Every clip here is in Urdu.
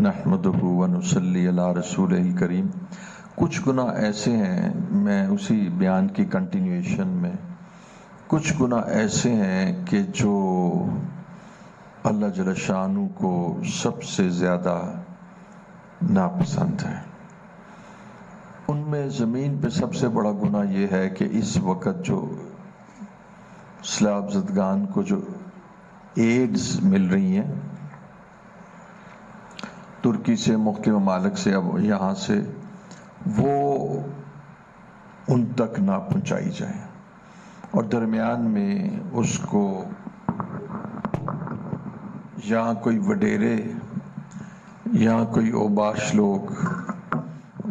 نحمدہ ونصلی علی رسولہ الکریم۔ کچھ گناہ ایسے ہیں، میں اسی بیان کی کنٹینیویشن میں، کچھ گناہ ایسے ہیں کہ جو اللہ جل شانہ کو سب سے زیادہ ناپسند ہے۔ ان میں زمین پہ سب سے بڑا گناہ یہ ہے کہ اس وقت جو اسلام زدگان کو جو ایڈز مل رہی ہیں ترکی سے، مختلف ممالک سے، اب یہاں سے، وہ ان تک نہ پہنچائی جائیں، اور درمیان میں اس کو یہاں کوئی وڈیرے یا کوئی اوباش لوگ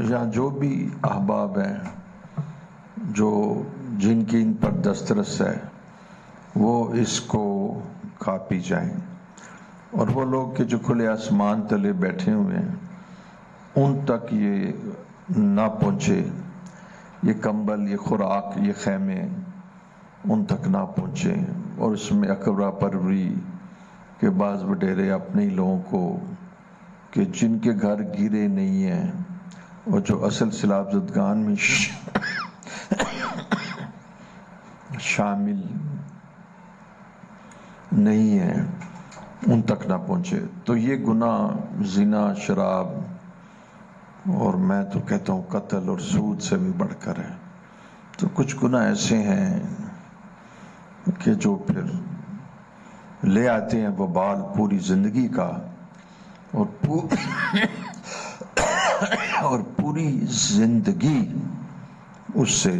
یا جو بھی احباب ہیں جو جن کی ان پر دسترس ہے، وہ اس کو کھا پی جائیں، اور وہ لوگ کہ جو کھلے آسمان تلے بیٹھے ہوئے ہیں ان تک یہ نہ پہنچے، یہ کمبل، یہ خوراک، یہ خیمے ان تک نہ پہنچے، اور اس میں اکبرہ پروری کے بعض وڈیرے اپنے ہی لوگوں کو کہ جن کے گھر گرے نہیں ہیں اور جو اصل سیلاب زدگان میں شامل نہیں ہیں ان تک نہ پہنچے، تو یہ گناہ زنا، شراب، اور میں تو کہتا ہوں قتل اور سود سے بھی بڑھ کر ہے۔ تو کچھ گناہ ایسے ہیں کہ جو پھر لے آتے ہیں وبال پوری زندگی کا، اور پوری زندگی اس سے،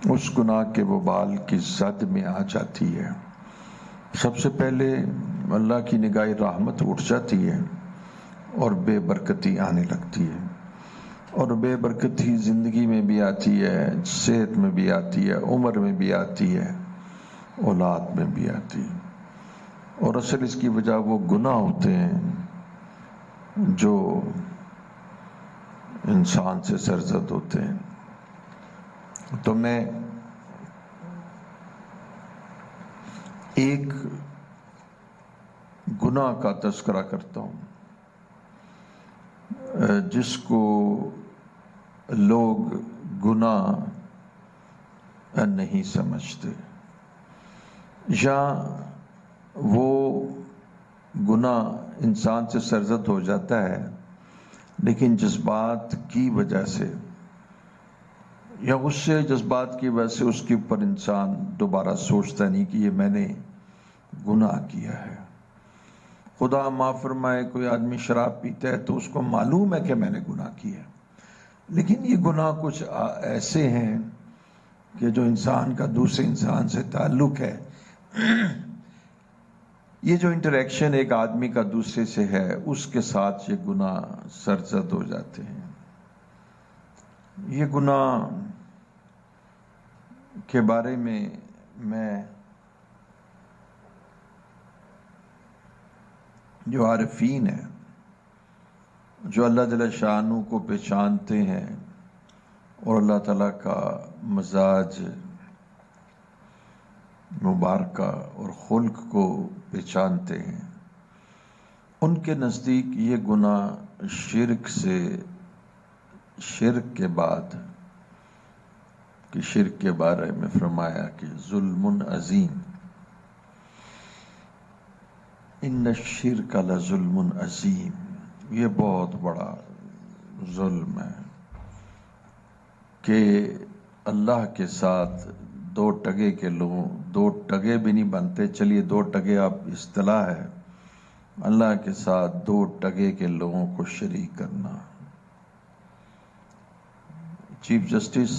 اس گناہ کے وبال کی زد میں آ جاتی ہے۔ سب سے پہلے اللہ کی نگاہ رحمت اٹھ جاتی ہے اور بے برکتی آنے لگتی ہے، اور بے برکتی زندگی میں بھی آتی ہے، صحت میں بھی آتی ہے، عمر میں بھی آتی ہے، اولاد میں بھی آتی ہے، اور اصل اس کی وجہ وہ گناہ ہوتے ہیں جو انسان سے سرزد ہوتے ہیں۔ تو میں ایک گناہ کا تذکرہ کرتا ہوں جس کو لوگ گناہ نہیں سمجھتے، یا وہ گناہ انسان سے سرزد ہو جاتا ہے لیکن جذبات کی وجہ سے، یا اس سے جذبات کی وجہ سے اس کے اوپر انسان دوبارہ سوچتا نہیں کہ یہ میں نے گناہ کیا ہے۔ خدا معاف فرمائے، کوئی آدمی شراب پیتا ہے تو اس کو معلوم ہے کہ میں نے گناہ کیا ہے، لیکن یہ گناہ کچھ ایسے ہیں کہ جو انسان کا دوسرے انسان سے تعلق ہے، یہ جو انٹریکشن ایک آدمی کا دوسرے سے ہے، اس کے ساتھ یہ گناہ سرزد ہو جاتے ہیں۔ یہ گناہ کے بارے میں جو عارفین ہیں، جو اللہ جل شانہ کو پہچانتے ہیں اور اللہ تعالیٰ کا مزاج مبارکہ اور خلق کو پہچانتے ہیں، ان کے نزدیک یہ گناہ شرک کے بعد، کہ شرک کے بارے میں فرمایا کہ ظلم عظیم، ان الشرک لظلم عظیم، یہ بہت بڑا ظلم ہے کہ اللہ کے ساتھ دو ٹگے کے لوگوں، دو ٹگے بھی نہیں بنتے، چلیے دو ٹگے آپ اصطلاح ہے، اللہ کے ساتھ دو ٹگے کے لوگوں کو شریک کرنا۔ چیف جسٹس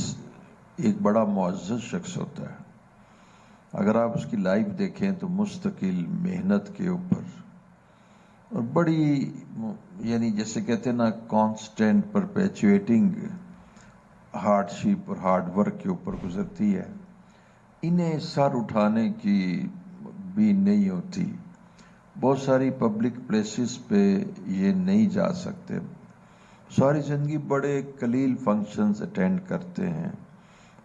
ایک بڑا معزز شخص ہوتا ہے، اگر آپ اس کی لائف دیکھیں تو مستقل محنت کے اوپر، اور بڑی یعنی جیسے کہتے ہیں نا کانسٹینٹ پرپیچویٹنگ ہارڈ شپ اور ہارڈ ورک کے اوپر گزرتی ہے۔ انہیں سر اٹھانے کی بھی نہیں ہوتی، بہت ساری پبلک پلیسز پہ یہ نہیں جا سکتے، ساری زندگی بڑے قلیل فنکشنز اٹینڈ کرتے ہیں،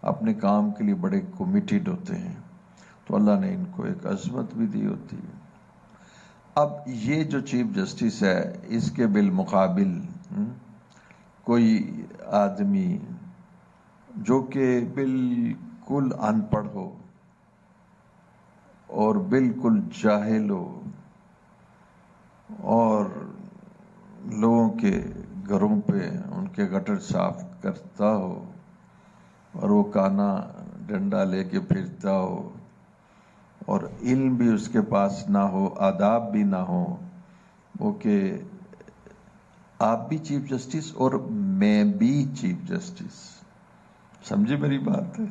اپنے کام کے لیے بڑے کمیٹڈ ہوتے ہیں، تو اللہ نے ان کو ایک عظمت بھی دی ہوتی ہے۔ اب یہ جو چیف جسٹس ہے اس کے بالمقابل کوئی آدمی جو کہ بالکل ان پڑھ ہو اور بالکل جاہل ہو اور لوگوں کے گھروں پہ ان کے گٹر صاف کرتا ہو اور وہ کانا ڈنڈا لے کے پھرتا ہو اور علم بھی اس کے پاس نہ ہو، آداب بھی نہ ہو، وہ کہ آپ بھی چیف جسٹس اور میں بھی چیف جسٹس، سمجھے میری بات ہے؟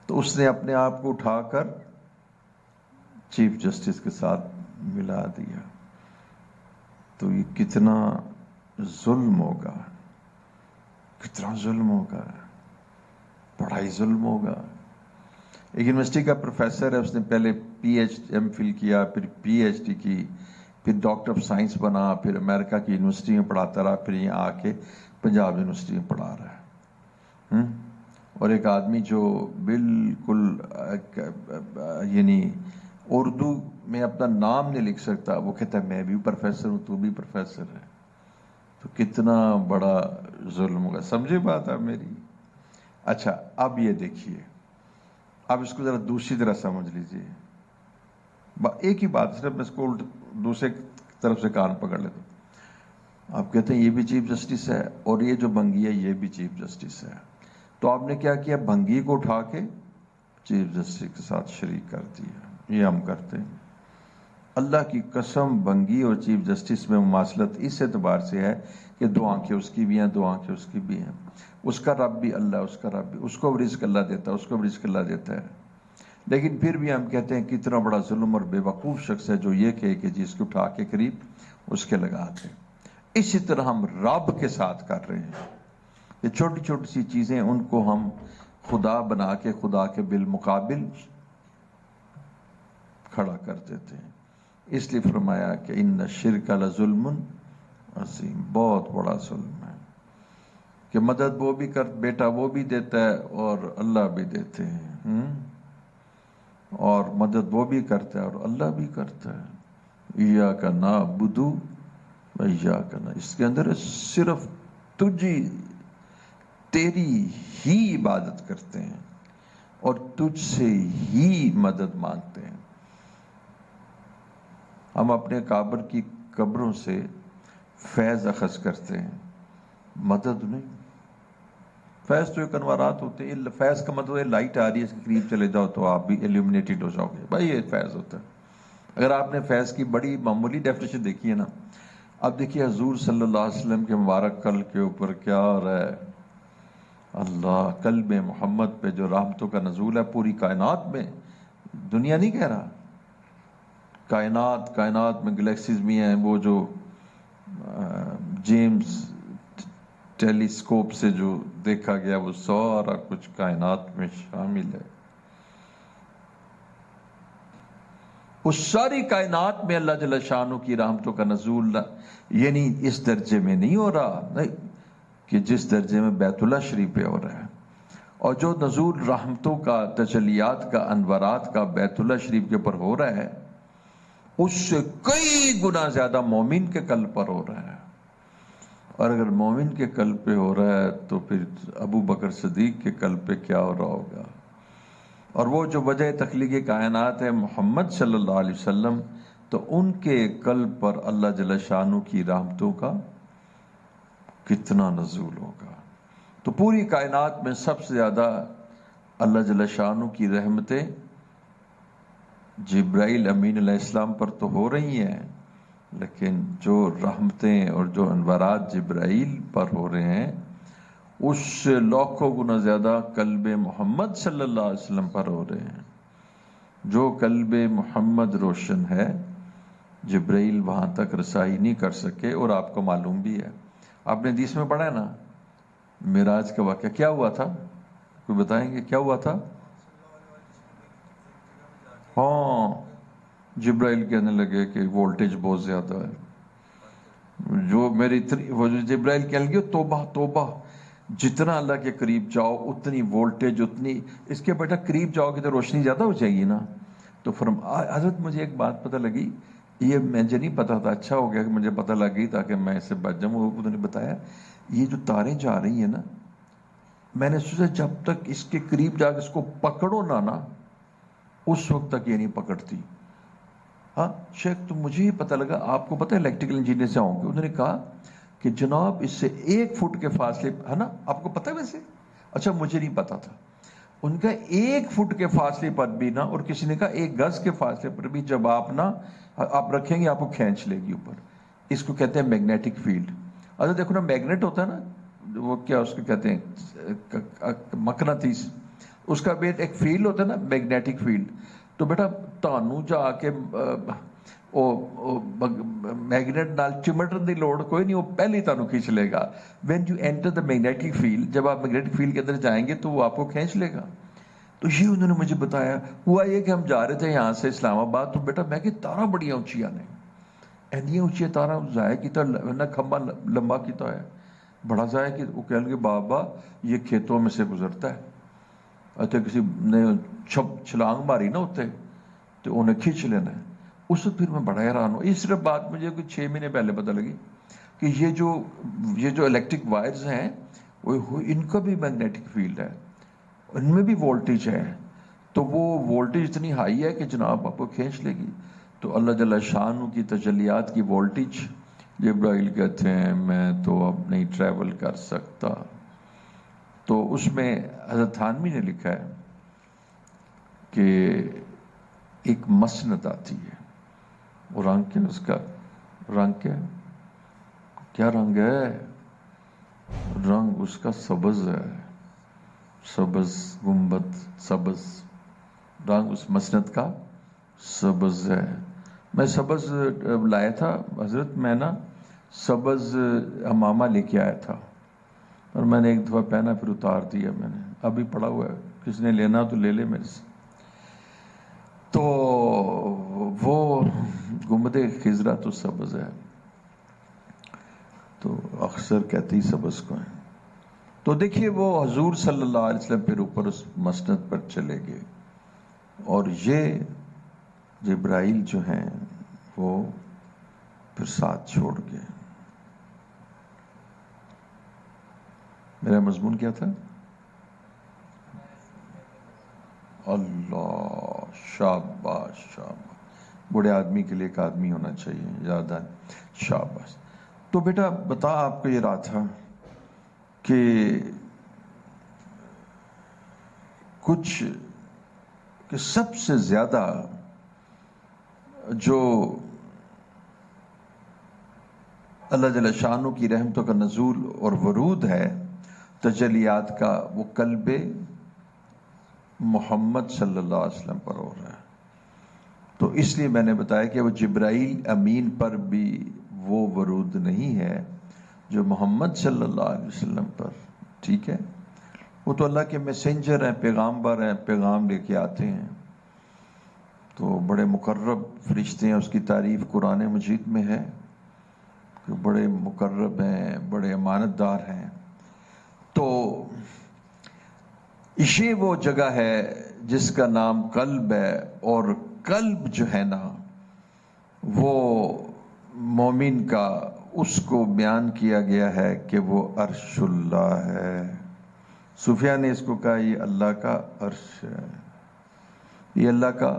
تو اس نے اپنے آپ کو اٹھا کر چیف جسٹس کے ساتھ ملا دیا، تو یہ کتنا ظلم ہوگا، کتنا ظلم ہوگا، بڑا ہی ظلم ہوگا۔ ایک یونیورسٹی کا پروفیسر ہے، اس نے پہلے پی ایچ ایم فل کیا، پھر پی ایچ ڈی کی، پھر ڈاکٹر آف سائنس بنا، پھر امریکہ کی یونیورسٹی میں پڑھاتا رہا، پھر یہاں آ کے پنجاب یونیورسٹی میں پڑھا رہا ہے۔ اور ایک آدمی جو بالکل یعنی اردو میں اپنا نام نہیں لکھ سکتا، وہ کہتا ہے میں بھی پروفیسر ہوں، تو بھی پروفیسر ہے، تو کتنا بڑا ظلم ہوگا، سمجھے بات ہے میری؟ اچھا اب یہ دیکھیے، اب اس کو ذرا دوسری طرح سمجھ لیجئے، ایک ہی بات، صرف میں اس کو دوسرے طرف سے کان پکڑ لیتا ہوں۔ آپ کہتے ہیں یہ بھی چیف جسٹس ہے اور یہ جو بھنگی ہے یہ بھی چیف جسٹس ہے، تو آپ نے کیا کیا؟ بھنگی کو اٹھا کے چیف جسٹس کے ساتھ شریک کر دیا۔ یہ ہم کرتے ہیں، اللہ کی قسم، بھنگی اور چیف جسٹس میں مماثلت اس اعتبار سے ہے کہ دو آنکھیں اس کی بھی ہیں، دو آنکھیں اس کی بھی ہیں، اس کا رب بھی اللہ، اس کا رب بھی، اس کو بھی رزق اللہ دیتا ہے، اس کو بھی رزق اللہ دیتا ہے، لیکن پھر بھی ہم کہتے ہیں کتنا بڑا ظلم اور بے وقوف شخص ہے جو یہ کہے کہ جی اس کو اٹھا کے قریب اس کے لگاتے ہیں۔ اسی طرح ہم رب کے ساتھ کر رہے ہیں، یہ چھوٹی چھوٹی سی چیزیں ان کو ہم خدا بنا کے خدا کے بالمقابل کھڑا کر دیتے ہیں۔ اس لیے فرمایا کہ ان الشرک لظلم عظیم، بہت بڑا ظلم ہے کہ مدد وہ بھی بیٹا وہ بھی دیتا ہے اور اللہ بھی دیتے ہیں، اور مدد وہ بھی کرتا ہے اور اللہ بھی کرتا ہے۔ ایاک نعبد و ایاک نستعین، اس کے اندر صرف تیری ہی عبادت کرتے ہیں اور تجھ سے ہی مدد مانگتے ہیں۔ ہم اپنے قابر کی قبروں سے فیض اخذ کرتے ہیں، مدد نہیں۔ فیض تو ایک انوارات ہوتے ہیں، فیض کا مطلب ہے لائٹ آ رہی ہے، اس کے قریب چلے جاؤ تو آپ بھی ایلومینیٹڈ ہو جاؤ گے، بھائی یہ فیض ہوتا ہے۔ اگر آپ نے فیض کی بڑی معمولی ڈیفینیشن دیکھی ہے نا، اب دیکھیے حضور صلی اللہ علیہ وسلم کے مبارک قلب کے اوپر کیا ہو رہا ہے، اللہ قلب محمد پہ جو رحمتوں کا نزول ہے پوری کائنات میں، دنیا نہیں کہہ رہا، کائنات میں گلیکسیز بھی ہیں، وہ جو جیمز ٹیلیسکوپ سے جو دیکھا گیا وہ سارا کچھ کائنات میں شامل ہے۔ اس ساری کائنات میں اللہ جل شانہ کی رحمتوں کا نزول یعنی اس درجے میں نہیں ہو رہا، نہیں کہ جس درجے میں بیت اللہ شریف پہ ہو رہا ہے، اور جو نزول رحمتوں کا، تجلیات کا، انوارات کا بیت اللہ شریف کے اوپر ہو رہا ہے اس سے کئی گنا زیادہ مومن کے قلب پر ہو رہا ہے۔ اور اگر مومن کے قلب پہ ہو رہا ہے تو پھر ابو بکر صدیق کے قلب پہ کیا ہو رہا ہوگا۔ اور وہ جو وجہ تخلیق کائنات ہے محمد صلی اللہ علیہ وسلم، تو ان کے قلب پر اللہ جل شانہ کی رحمتوں کا کتنا نزول ہوگا۔ تو پوری کائنات میں سب سے زیادہ اللہ جل شانہ کی رحمتیں جبرائیل امین علیہ السلام پر تو ہو رہی ہیں، لیکن جو رحمتیں اور جو انوارات جبرائیل پر ہو رہے ہیں اس سے لاکھوں گنا زیادہ قلب محمد صلی اللہ علیہ وسلم پر ہو رہے ہیں۔ جو قلب محمد روشن ہے جبرائیل وہاں تک رسائی نہیں کر سکے، اور آپ کو معلوم بھی ہے، آپ نے حدیث میں پڑھا ہے نا معراج کا واقعہ کیا ہوا تھا، کوئی بتائیں گے کیا ہوا تھا؟ ہاں، جبرائیل کہنے لگے کہ وولٹیج بہت زیادہ ہے، جو میری وہ جبرائیل کہنے لگے توبہ توبہ، جتنا اللہ کے قریب جاؤ اتنی وولٹیج، اتنی اس کے بیٹا قریب جاؤ گے تو روشنی زیادہ ہو جائے گی نا۔ تو حضرت مجھے ایک بات پتہ لگی یہ مجھے نہیں پتا تھا، اچھا ہو گیا کہ مجھے پتہ لگ گئی تاکہ میں اس سے بچ جاؤں. انہوں نے بتایا یہ جو تاریں جا رہی ہیں نا، میں نے سوچا جب تک اس کے قریب جا کے اس کو پکڑو نا اس وقت تک یہ نہیں پکڑتی. ہاں شیخ تو مجھے ہی پتہ لگا، آپ کو پتہ ہے الیکٹریکل انجینئر سے ہوں گے، انہوں نے کہا کہ جناب اس سے 1 فٹ کے فاصلے ہے نا، آپ کو پتہ ہے ویسے؟ اچھا مجھے نہیں پتا تھا. ان کا 1 فٹ کے فاصلے پر بھی نا، اور کسی نے کہا 1 گز کے فاصلے پر بھی جب آپ رکھیں گے آپ کو کھینچ لے گی اوپر. اس کو کہتے ہیں میگنیٹک فیلڈ. اچھا دیکھو نا، میگنیٹ ہوتا ہے نا، وہ کیا اس کو کہتے ہیں مقناطیس، اس کا بھی ایک فیلڈ ہوتا ہے نا، میگنیٹک فیلڈ. تو بیٹا تانوں جا کے میگنیٹ نال چمٹن دی لوڑ کوئی نہیں، وہ پہلے ہی تانوں کھینچ لے گا. When you enter the magnetic field, جب آپ میگنیٹک فیلڈ کے اندر جائیں گے تو وہ آپ کو کھینچ لے گا. تو یہ انہوں نے مجھے بتایا. ہوا یہ کہ ہم جا رہے تھے یہاں سے اسلام آباد، تو بیٹا میں کہ تارا بڑی اونچی آنے اینی اونچی تارا ضائع کیتا نہ، کھمبا لمبا کیتا ہے بڑا ضائع کی. وہ کہنے لگے بابا یہ کھیتوں میں سے گزرتا ہے، اچھا کسی نے چھلانگ ماری نا ہوتے تو انہیں کھینچ لینا ہے. اس وقت پھر میں بڑا حیران ہوں. اس طرح بات مجھے کوئی 6 مہینے پہلے پتہ لگی کہ یہ جو الیکٹرک وائرز ہیں ان کا بھی میگنیٹک فیلڈ ہے، ان میں بھی وولٹیج ہے. تو وہ وولٹیج اتنی ہائی ہے کہ جناب آپ کو کھینچ لے گی. تو اللہ جل شانہ کی تجلیات کی وولٹیج، جبرائیل کہتے ہیں میں تو اب نہیں ٹریول کر سکتا. تو اس میں حضرت تھانوی نے لکھا ہے کہ ایک مسند آتی ہے، وہ رنگ کیا اس کا، رنگ کیا رنگ ہے؟ رنگ اس کا سبز ہے، سبز گنبد، سبز رنگ اس مسند کا سبز ہے. میں سبز لایا تھا حضرت، میں نا سبز امامہ لے کے آیا تھا اور میں نے 1 دفعہ پہنا پھر اتار دیا. میں نے ابھی پڑا ہوا ہے، کس نے لینا تو لے لے میرے سے. تو وہ گنبد خضرا تو سبز ہے، تو اکثر کہتے ہی سبز کو ہیں. تو دیکھیے وہ حضور صلی اللہ علیہ وسلم پھر اوپر اس مسند پر چلے گئے، اور یہ جبرائیل جو ہیں وہ پھر ساتھ چھوڑ گئے. میرا مضمون کیا تھا؟ اللہ، شاباش شاباش، بوڑھے آدمی کے لیے ایک آدمی ہونا چاہیے، یاد ہے، شاباش. تو بیٹا بتا آپ کو یہ رہا تھا کہ کچھ کہ سب سے زیادہ جو اللہ جل شانہ کی رحمتوں کا نزول اور ورود ہے تجلیات کا، وہ قلب محمد صلی اللہ علیہ وسلم پر ہو رہا ہے. تو اس لیے میں نے بتایا کہ وہ جبرائیل امین پر بھی وہ ورود نہیں ہے جو محمد صلی اللہ علیہ وسلم پر. ٹھیک ہے، وہ تو اللہ کے میسنجر ہیں، پیغامبر ہیں، پیغام لے کے آتے ہیں. تو بڑے مقرب فرشتے ہیں، اس کی تعریف قرآن مجید میں ہے کہ بڑے مقرب ہیں، بڑے امانت دار ہیں. تو یہ وہ جگہ ہے جس کا نام قلب ہے، اور قلب جو ہے نا وہ مومن کا، اس کو بیان کیا گیا ہے کہ وہ عرش اللہ ہے. صوفیہ نے اس کو کہا یہ اللہ کا عرش ہے، یہ اللہ کا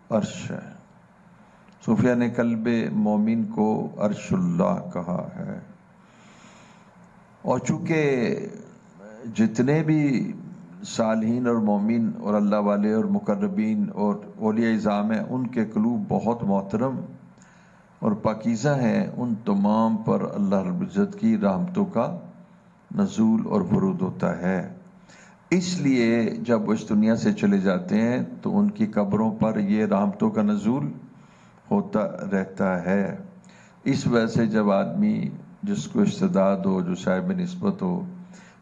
عرش ہے. صوفیہ نے قلب مومن کو عرش اللہ کہا ہے. اور چونکہ جتنے بھی صالحین اور مومن اور اللہ والے اور مقربین اور اولیاء اعظام ہیں، ان کے قلوب بہت محترم اور پاکیزہ ہیں، ان تمام پر اللہ رب العزت کی رحمتوں کا نزول اور ورود ہوتا ہے. اس لیے جب وہ اس دنیا سے چلے جاتے ہیں تو ان کی قبروں پر یہ رحمتوں کا نزول ہوتا رہتا ہے. اس وجہ سے جب آدمی جس کو استعداد ہو، جو صاحب نسبت ہو،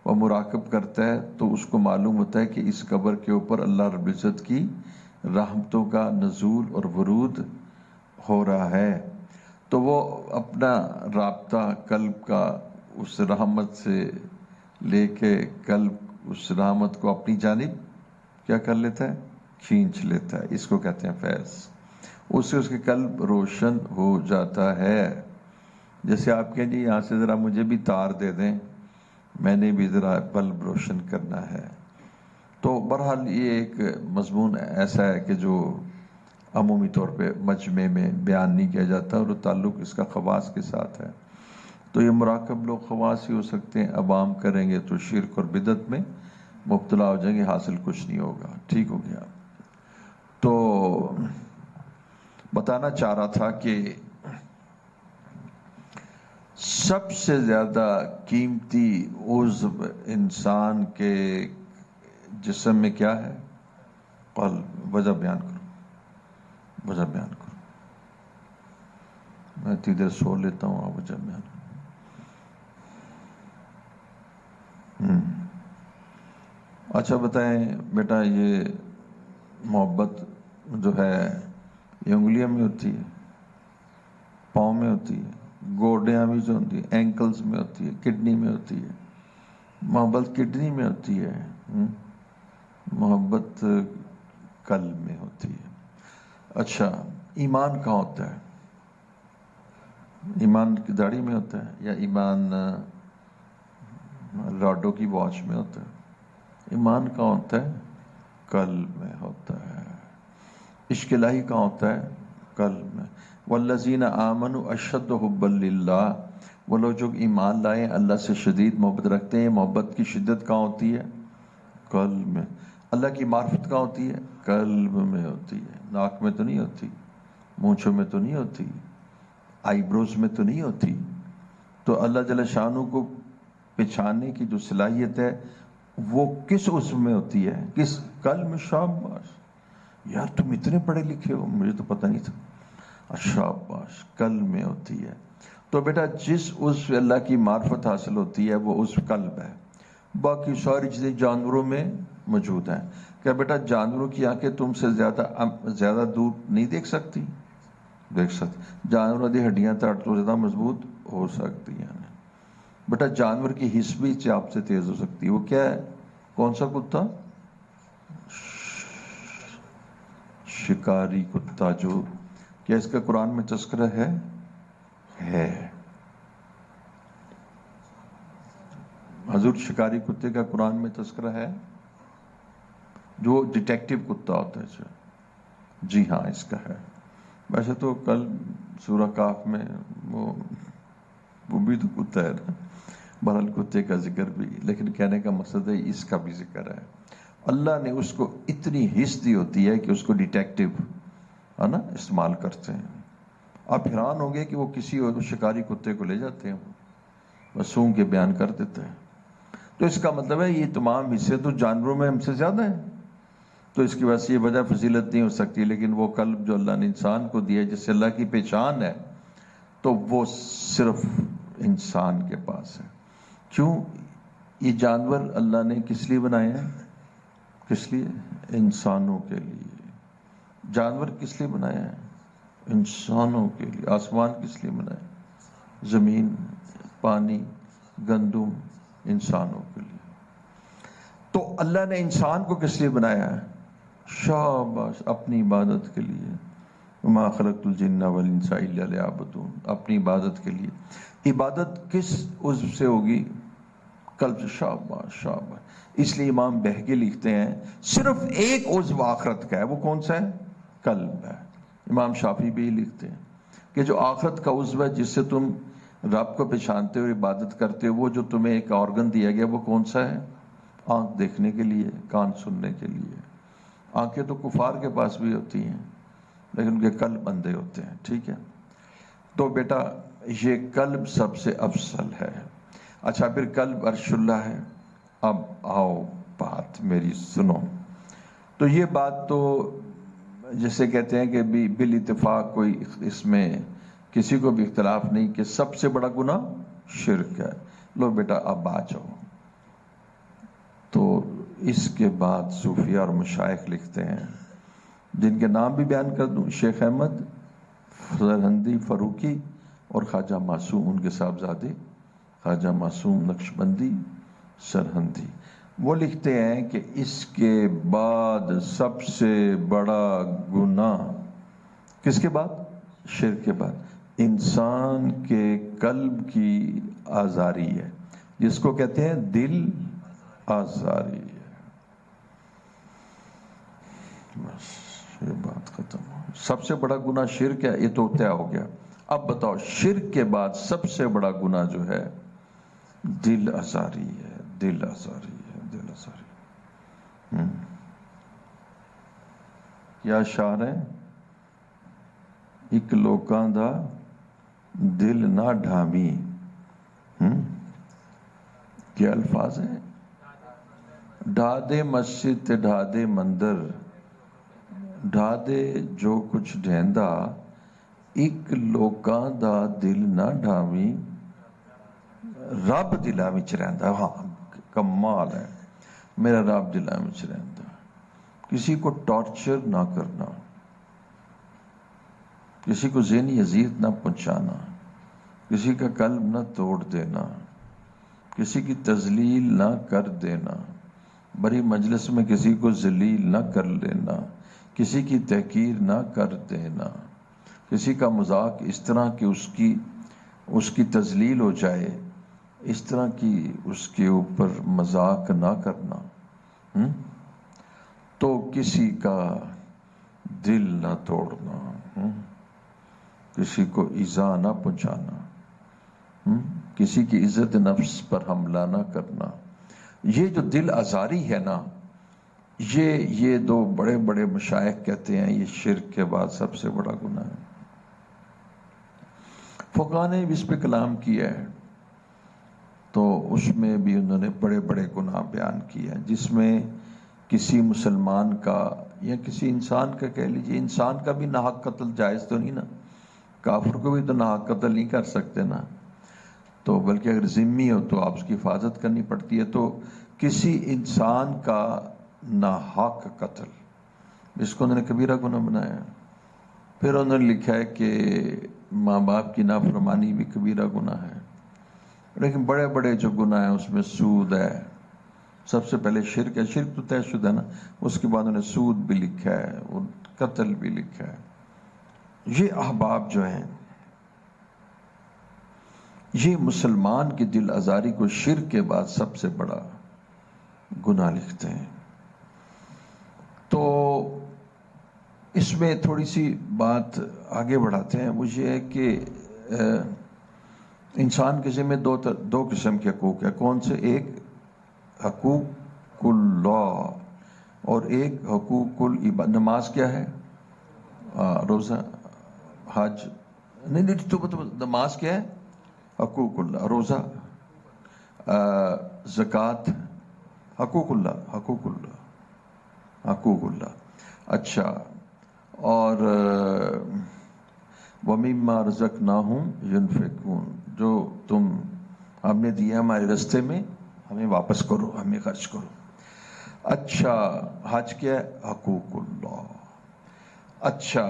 وہ مراقب کرتا ہے تو اس کو معلوم ہوتا ہے کہ اس قبر کے اوپر اللہ رب العزت کی رحمتوں کا نزول اور ورود ہو رہا ہے. تو وہ اپنا رابطہ قلب کا اس رحمت سے لے کے قلب اس رحمت کو اپنی جانب کیا کر لیتا ہے، کھینچ لیتا ہے. اس کو کہتے ہیں فیض. اس سے اس کے قلب روشن ہو جاتا ہے. جیسے آپ کہیں جی یہاں سے ذرا مجھے بھی تار دے دیں، میں نے بھی ذرا بلب روشن کرنا ہے. تو بہرحال یہ ایک مضمون ایسا ہے کہ جو عمومی طور پہ مجمع میں بیان نہیں کیا جاتا، اور تعلق اس کا خواص کے ساتھ ہے. تو یہ مراقب لوگ خواص ہی ہو سکتے ہیں. عوام کریں گے تو شرک اور بدعت میں مبتلا ہو جائیں گے، حاصل کچھ نہیں ہوگا. ٹھیک ہو گیا. تو بتانا چاہ رہا تھا کہ سب سے زیادہ قیمتی عضو انسان کے جسم میں کیا ہے؟ قلب. وجہ بیان کرو، وجہ بیان کرو. میں اتنی دیر سو لیتا ہوں، آپ وجہ بیان کرو. اچھا بتائیں بیٹا، یہ محبت جو ہے یہ انگلیوں میں ہوتی ہے، پاؤں میں ہوتی ہے، گوڈیاں میں جو ہوتی ہے، اینکلز میں ہوتی ہے، کڈنی میں ہوتی ہے. محبت کڈنی میں ہوتی ہے، محبت قلب میں ہوتی ہے. اچھا ایمان کہاں ہوتا ہے؟ ایمان کی داڑھی میں ہوتا ہے یا ایمان راڈو کی واچ میں ہوتا ہے؟ ایمان کہاں ہوتا ہے؟ قلب میں ہوتا ہے. عشق الہی کہاں ہوتا ہے؟ قلب میں. والذین آمنوا اشد حبا للہ، وہ لوگ جو ایمان لائے اللہ سے شدید محبت رکھتے ہیں. محبت کی شدت کہاں ہوتی ہے؟ قلب میں. اللہ کی معرفت کہاں ہوتی ہے؟ قلب میں ہوتی ہے. ناک میں تو نہیں ہوتی، مونچھوں میں تو نہیں ہوتی، آئی بروز میں تو نہیں ہوتی. تو اللہ جل شانہ کو پہچاننے کی جو صلاحیت ہے وہ کس عضو میں ہوتی ہے؟ کس؟ قلب میں. شاباش یار، تم اتنے پڑھے لکھے ہو، مجھے تو پتہ نہیں تھا. شاباش، قلب میں ہوتی ہے. تو بیٹا جس عضو سے اللہ کی معرفت حاصل ہوتی ہے وہ عضو قلب ہے. باقی ساری چیزیں جانوروں میں موجود ہیں. کیا بیٹا جانوروں کی آنکھیں تم سے زیادہ دور نہیں دیکھ سکتی؟ دیکھ سکتی. جانوروں کی ہڈیاں تو زیادہ مضبوط ہو سکتی ہیں. بیٹا جانور کی حس بھی آپ سے تیز ہو سکتی ہے. وہ کیا ہے؟ کون سا کتا؟ شکاری کتا. جو کیا اس کا قرآن میں تذکرہ ہے؟ حضور شکاری کتے کا قرآن میں تذکرہ ہے، جو ڈیٹیکٹیو کتا ہوتا ہے. جی ہاں اس کا ہے. ویسے تو کل سورہ کاف میں وہ بھی تو کتا ہے نا. بہرحال کتے کا ذکر بھی، لیکن کہنے کا مقصد ہے اس کا بھی ذکر ہے. اللہ نے اس کو اتنی حس دی ہوتی ہے کہ اس کو ڈیٹیکٹیو ہے نا استعمال کرتے ہیں. آپ حیران ہوں گے کہ وہ کسی شکاری کتے کو لے جاتے ہیں، وہ سونگ کے بیان کر دیتے ہیں. تو اس کا مطلب ہے یہ تمام حصے تو جانوروں میں ہم سے زیادہ ہیں. تو اس کی وجہ سے یہ وجہ فضیلت نہیں ہو سکتی. لیکن وہ قلب جو اللہ نے انسان کو دیا، جس سے اللہ کی پہچان ہے، تو وہ صرف انسان کے پاس ہے. کیوں؟ یہ جانور اللہ نے کس لیے بنائے ہیں؟ کس لیے؟ انسانوں کے لیے. جانور کس لیے بنائے ہیں؟ انسانوں کے لیے. آسمان کس لیے بنائے؟ زمین، پانی، گندم، انسانوں کے لیے. تو اللہ نے انسان کو کس لیے بنایا ہے؟ شاباش، اپنی عبادت کے لیے. وما خلقت الجن والانس الا لیعبدون. اپنی عبادت کے لیے. عبادت کس عضو سے ہوگی؟ قلب سے. شاباش شاباش. اس لیے امام بہقی لکھتے ہیں صرف ایک عضو آخرت کا ہے. وہ کون سا ہے؟ قلب ہے. امام شافعی بھی لکھتے ہیں کہ جو آخرت کا عضو ہے جس سے تم رب کو پہچانتے ہو اور عبادت کرتے ہو، وہ جو تمہیں ایک آرگن دیا گیا وہ کون سا ہے؟ آنکھ دیکھنے کے لیے، کان سننے کے لیے. آنکھیں تو کفار کے پاس بھی ہوتی ہیں لیکن ان کے قلب اندھے ہوتے ہیں. ٹھیک ہے. تو بیٹا یہ قلب سب سے افضل ہے. اچھا پھر قلب عرش اللہ ہے. اب آؤ بات میری سنو. تو یہ بات تو جسے کہتے ہیں کہ بال اتفاق کوئی اس میں کسی کو بھی اختلاف نہیں کہ سب سے بڑا گناہ شرک ہے. لو بیٹا اب آ جاؤ. تو اس کے بعد صوفیہ اور مشائخ لکھتے ہیں جن کے نام بھی بیان کر دوں: شیخ احمد سرہندی فاروقی اور خواجہ معصوم، ان کے صاحبزادے خواجہ معصوم نقشبندی سرہندی. وہ لکھتے ہیں کہ اس کے بعد سب سے بڑا گناہ کس کے بعد؟ شرک کے بعد انسان کے قلب کی آزاری ہے، جس کو کہتے ہیں دل آزاری ہے۔ بس یہ بات ختم ہو۔ سب سے بڑا گناہ شرک ہے، یہ تو طے ہو گیا۔ اب بتاؤ شرک کے بعد سب سے بڑا گناہ جو ہے دل آزاری ہے، دل آزاری ہے، دل آزاری۔ کیا شعر ہے؟ ایک لوکاں دا دل نہ ڈھامی۔ کیا الفاظ ہیں؟ ڈھا دے مسجد تے ڈھا دے مندر، ڈھا دے جو کچھ ڈھیندا، ایک لوکاں دا دل نہ ڈھامی، رب دلاں وچ رہندا۔ ہاں کمال ہے، میرا رب دلاں وچ رہندا۔ کسی کو ٹارچر نہ کرنا، کسی کو ذہنی اذیت نہ پہنچانا، کسی کا قلب نہ توڑ دینا، کسی کی تذلیل نہ کر دینا، بڑی مجلس میں کسی کو ذلیل نہ کر لینا، کسی کی تحقیر نہ کر دینا، کسی کا مذاق اس طرح کہ اس کی تذلیل ہو جائے، اس طرح کی اس کے اوپر مذاق نہ کرنا، تو کسی کا دل نہ توڑنا، کسی کو ایذا نہ پہنچانا، کسی کی عزت نفس پر حملہ نہ کرنا۔ یہ جو دل آزاری ہے نا، یہ دو بڑے بڑے مشائخ کہتے ہیں یہ شرک کے بعد سب سے بڑا گناہ ہے۔ فقہاء نے بھی اس پہ کلام کیا ہے، تو اس میں بھی انہوں نے بڑے بڑے گناہ بیان کیے ہیں، جس میں کسی مسلمان کا یا کسی انسان کا کہہ لیجیے، انسان کا بھی ناحق قتل جائز تو نہیں نا، کافر کو بھی تو ناحق قتل نہیں کر سکتے نا، تو بلکہ اگر ذمی ہو تو آپ اس کی حفاظت کرنی پڑتی ہے۔ تو کسی انسان کا ناحق قتل، اس کو انہوں نے کبیرہ گناہ بنایا ہے۔ پھر انہوں نے لکھا ہے کہ ماں باپ کی نافرمانی بھی کبیرہ گناہ ہے۔ لیکن بڑے بڑے جو گناہ ہیں اس میں سود ہے، سب سے پہلے شرک ہے، شرک تو طے شدہ ہے نا، اس کے بعد انہوں نے سود بھی لکھا ہے اور قتل بھی لکھا ہے۔ یہ احباب جو ہیں یہ مسلمان کی دل آزاری کو شرک کے بعد سب سے بڑا گناہ لکھتے ہیں۔ تو اس میں تھوڑی سی بات آگے بڑھاتے ہیں، وہ یہ ہے کہ انسان کے ذمہ دو قسم کے حقوق ہیں۔ کون سے؟ ایک حقوق اللہ اور ایک حقوق العباد۔ نماز کیا ہے؟ روزہ، حج نہیں تو نماز کیا ہے؟ حقوق اللہ۔ روزہ، زکوٰۃ، حقوق اللہ، حقوق اللہ، حقوق اللہ۔ اچھا، اور وَمِمَّا رَزَقْنَاهُمْ يُنْفِقُونَ، جو تم ہم نے دیا ہمارے راستے میں ہمیں واپس کرو، ہمیں خرچ کرو۔ اچھا، حج کیا ہے؟ حقوق اللہ۔ اچھا،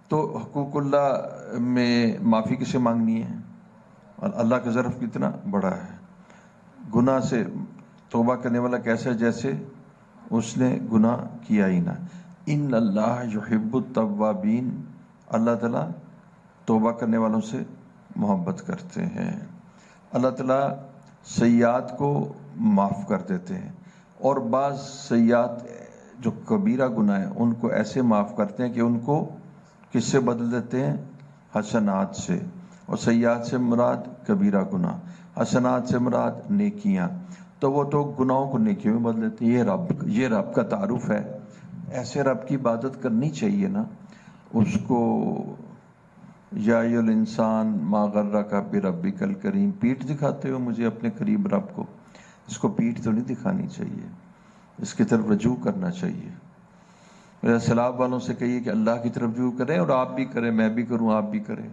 تو حقوق اللہ میں معافی کسے مانگنی ہے؟ اور اللہ کا ظرف کتنا بڑا ہے۔ گناہ سے توبہ کرنے والا کیسا ہے؟ جیسے اس نے گناہ کیا ہی نہ۔ ان اللہ یحب التوابین، اللہ تعالیٰ توبہ کرنے والوں سے محبت کرتے ہیں۔ اللہ تعالیٰ سیئات کو معاف کر دیتے ہیں، اور بعض سیئات جو کبیرہ گناہ ہیں ان کو ایسے معاف کرتے ہیں کہ ان کو کس سے بدل دیتے ہیں؟ حسنات سے۔ اور سیئات سے مراد کبیرہ گناہ، حسنات سے مراد نیکیاں، تو وہ تو گناہوں کو نیکیوں میں بدل دیتے ہیں۔ یہ رب کا تعارف ہے، ایسے رب کی عبادت کرنی چاہیے نا اس کو۔ یا ایھا الانسان ما غرک بربک الکریم، پیٹھ دکھاتے ہو مجھے اپنے قریب رب کو، اس کو پیٹھ تو نہیں دکھانی چاہیے، اس کی طرف رجوع کرنا چاہیے۔ میرا سیلاب والوں سے کہیے کہ اللہ کی طرف رجوع کریں، اور آپ بھی کریں، میں بھی کروں، آپ بھی کریں۔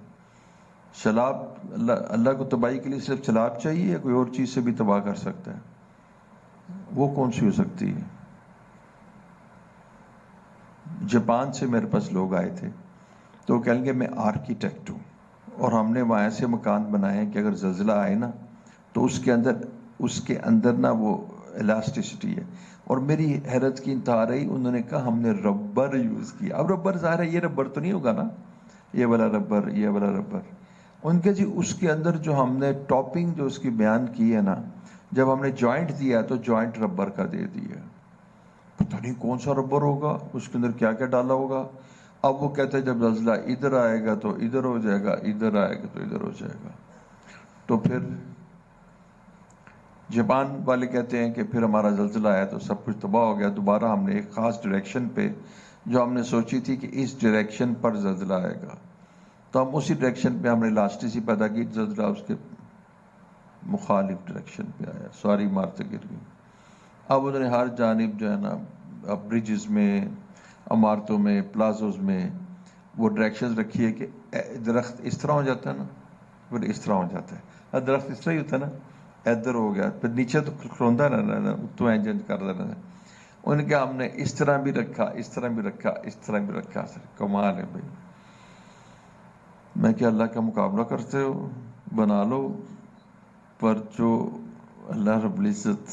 سیلاب اللہ کو تباہی کے لیے صرف سیلاب چاہیے یا کوئی اور چیز سے بھی تباہ کر سکتا ہے؟ وہ کون سی ہو سکتی ہے؟ جاپان سے میرے پاس لوگ آئے تھے، تو وہ کہیں گے میں آرکیٹیکٹ ہوں، اور ہم نے وہاں ایسے مکان بنائے ہیں کہ اگر زلزلہ آئے نا تو اس کے اندر نا وہ الاسٹیسٹی ہے۔ اور میری حیرت کی انتہا رہی، انہوں نے کہا ہم نے ربر یوز کیا۔ اب ربر ظاہر ہے یہ ربر تو نہیں ہوگا نا، یہ والا ربر، یہ والا ربر. ان کے جی اس کے اندر جو ہم نے ٹاپنگ جو اس کی بیان کی ہے نا، جب ہم نے جوائنٹ دیا تو جوائنٹ ربر کا دے دیا. پتہ نہیں کون سا ربر ہوگا، اس کے اندر کیا کیا ڈالا ہوگا. اب وہ کہتے ہیں جب زلزلہ ادھر آئے گا تو ادھر ہو جائے گا، ادھر آئے گا تو ادھر ہو جائے گا. تو پھر جاپان والے کہتے ہیں کہ پھر ہمارا زلزلہ آیا تو سب کچھ تباہ ہو گیا. دوبارہ ہم نے ایک خاص ڈائریکشن پہ جو ہم نے سوچی تھی کہ اس ڈائریکشن پر زلزلہ آئے گا، تو ہم اسی ڈائریکشن پہ ہم نے لاسٹی سی پیدا کی، زلزلہ اس کے مخالف ڈائریکشن پہ آیا، ساری عمارتیں گر گئیں. اب انہوں نے ہر جانب جو ہے نا بریجز میں، عمارتوں میں، پلازوز میں وہ ڈائریکشن رکھی ہے کہ درخت اس طرح ہو جاتا ہے نا، پھر اس طرح ہو جاتا ہے. درخت اس طرح ہی ہوتا ہے نا، ادھر ہو گیا پھر نیچے تو کھلوندا رہنا، تو اینجن کر رہنا. ان کے ہم نے اس طرح بھی رکھا، اس طرح بھی رکھا، اس طرح بھی رکھا. کمال ہے بھائی. میں کہ اللہ کا مقابلہ کرتے ہو، بنا لو، پر جو اللہ رب العزت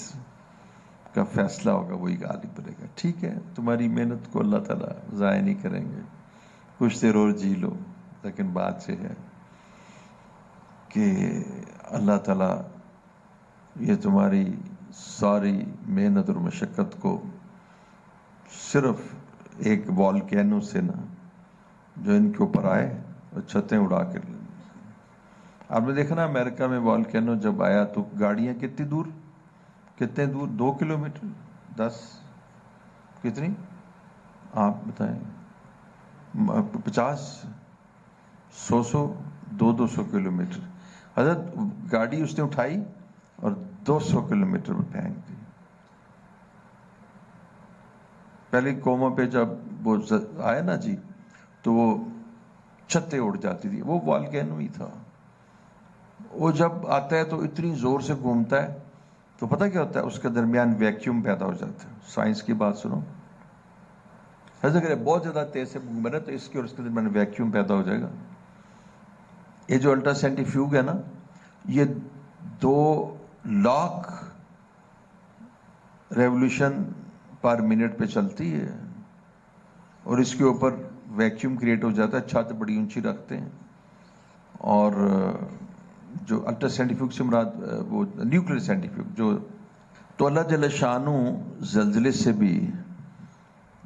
کا فیصلہ ہوگا وہی غالب رہے گا. ٹھیک ہے، تمہاری محنت کو اللہ تعالیٰ ضائع نہیں کریں گے، کچھ دیر اور جی لو. لیکن بات یہ ہے کہ اللہ تعالیٰ یہ تمہاری ساری محنت اور مشقت کو صرف ایک والکینو سے نا جو ان کے اوپر آئے اور چھتیں اڑا کے لیں. آپ نے دیکھا نا امریکہ میں والکینو جب آیا تو گاڑیاں کتنے دور 2 کلومیٹر، 10 کتنی آپ بتائیں، 50 100 200 کلومیٹر. حضرت گاڑی اس نے اٹھائی اور 200 کلومیٹر پہ پھینک دی. پہلے قوموں پہ جب وہ آیا نا جی تو وہ چھتیں اڑ جاتی تھی، وہ والکینو ہی تھا. وہ جب آتا ہے تو اتنی زور سے گھومتا ہے تو پتہ کیا ہوتا ہے، اس کے درمیان ویکیوم پیدا ہو جاتا ہے. سائنس کی بات سنو، حضرت اگر بہت زیادہ تیز سے گھوم رہا ہے تو اس کے اور اس کے درمیان ویکیوم پیدا ہو جائے گا. یہ جو الٹرا سینٹریفیوگ ہے نا، یہ 2 لاکھ ریولیوشن پر منٹ پہ چلتی ہے اور اس کے اوپر ویکیوم کریٹ ہو جاتا ہے. چھت بڑی اونچی رکھتے ہیں. اور جو الٹرا سینٹریفیوگ سے مراد وہ نیوکلیر سینٹریفیوگ جو، تو اللہ جل شانہ زلزلے سے بھی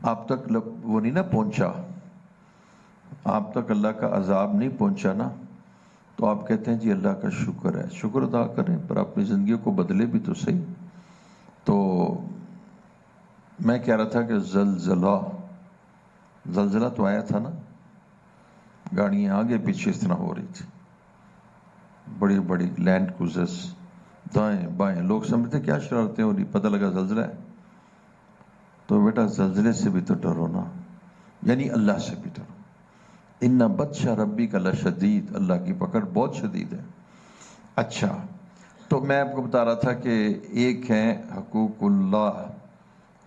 آپ تک وہ نہیں نا پہنچا، آپ تک اللہ کا عذاب نہیں پہنچا نا، تو آپ کہتے ہیں جی اللہ کا شکر ہے. شکر ادا کریں پر اپنی زندگی کو بدلے بھی تو صحیح. تو میں کہہ رہا تھا کہ زلزلہ تو آیا تھا نا، گاڑیاں آگے پیچھے اس طرح ہو رہی تھی، بڑی بڑی لینڈ کروزرز دائیں بائیں. لوگ سمجھتے کیا شرارتیں ہو رہی، پتہ لگا زلزلہ ہے. تو بیٹا زلزلے سے بھی تو ڈرو نا، یعنی اللہ سے بھی ڈرو. ان بطش ربک لشدید، اللہ کی پکڑ بہت شدید ہے. اچھا، تو میں آپ کو بتا رہا تھا کہ ایک ہے حقوق اللہ،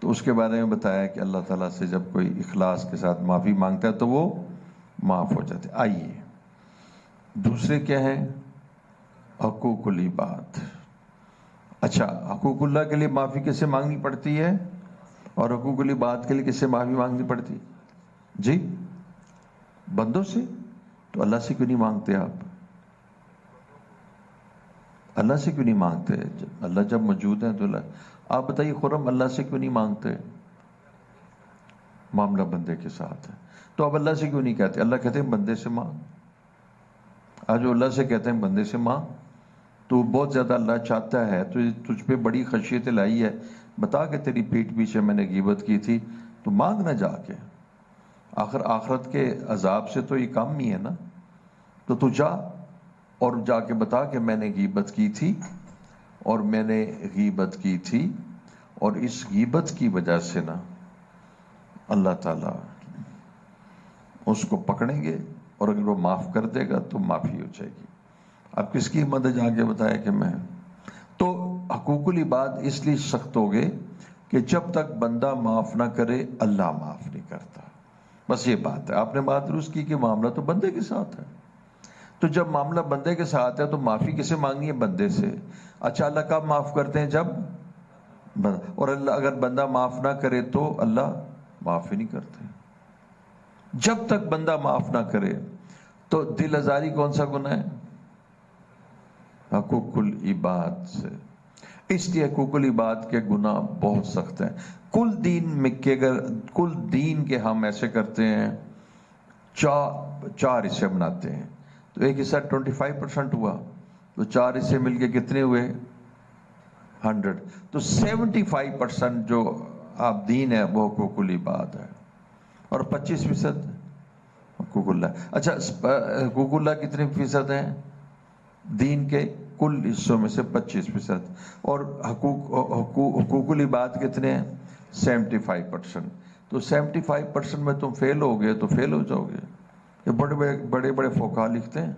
تو اس کے بارے میں بتایا کہ اللہ تعالیٰ سے جب کوئی اخلاص کے ساتھ معافی مانگتا ہے تو وہ معاف ہو جاتے. آئیے دوسرے کیا ہیں، حقوق العباد. اچھا، حقوق اللہ کے لیے معافی کیسے مانگنی پڑتی ہے اور حقوق العباد کے لیے کیسے معافی مانگنی پڑتی جی؟ بندوں سے. تو اللہ سے کیوں نہیں مانگتے آپ؟ اللہ سے کیوں نہیں مانگتے؟ اللہ جب موجود ہیں تو اللہ، آپ بتائیے خرم اللہ سے کیوں نہیں مانگتے؟ معاملہ بندے کے ساتھ ہے. تو اب اللہ سے کیوں نہیں کہتے؟ اللہ کہتے ہیں بندے سے مانگ. آج جو اللہ سے کہتے ہیں بندے سے مانگ، تو بہت زیادہ اللہ چاہتا ہے تو تجھ پہ بڑی خشیت لائی ہے، بتا کہ تیری پیٹھ پیچھے میں نے غیبت کی تھی، تو مانگ نہ جا کے. آخرت کے عذاب سے تو یہ کم ہی ہے نا. تو تو جا اور جا کے بتا کہ میں نے غیبت کی تھی اور میں نے غیبت کی تھی، اور اس غیبت کی وجہ سے نا اللہ تعالیٰ اس کو پکڑیں گے، اور اگر وہ معاف کر دے گا تو معافی ہو جائے گی. اب کس کی مدد جا کے بتایا کہ میں. تو حقوق العباد اس لیے سخت ہو گئے کہ جب تک بندہ معاف نہ کرے اللہ معاف نہیں کرتا. بس یہ بات ہے. آپ نے بات درست کی کہ معاملہ تو بندے کے ساتھ ہے. تو جب معاملہ بندے کے ساتھ ہے تو معافی کسے مانگنی ہے؟ بندے سے. اچھا، اللہ کب معاف کرتے ہیں؟ جب اور اللہ اگر بندہ معاف نہ کرے تو اللہ معاف ہی نہیں کرتے. جب تک بندہ معاف نہ کرے تو دل آزاری کون سا گناہ ہے؟ حقوق العباد سے. اس لیے حقوق العباد کے گناہ بہت سخت ہیں. کل دین کے ہم ایسے کرتے ہیں، چار حصے بناتے ہیں، تو ایک حصہ 25% ہوا، تو 4 حصے مل کے کتنے ہوئے؟ 100. تو 75% جو آپ دین ہے وہ حقوق العباد ہے، اور 25% حقوق اللہ. اچھا، حقوق اللہ کتنے فیصد ہیں؟ دین کے کل حصوں میں سے 25%. اور حقوق العباد کتنے ہیں؟ 75%. تو 75% میں تم فیل ہو گئے تو فیل ہو جاؤ گے. یہ بڑے بڑے فوقا لکھتے ہیں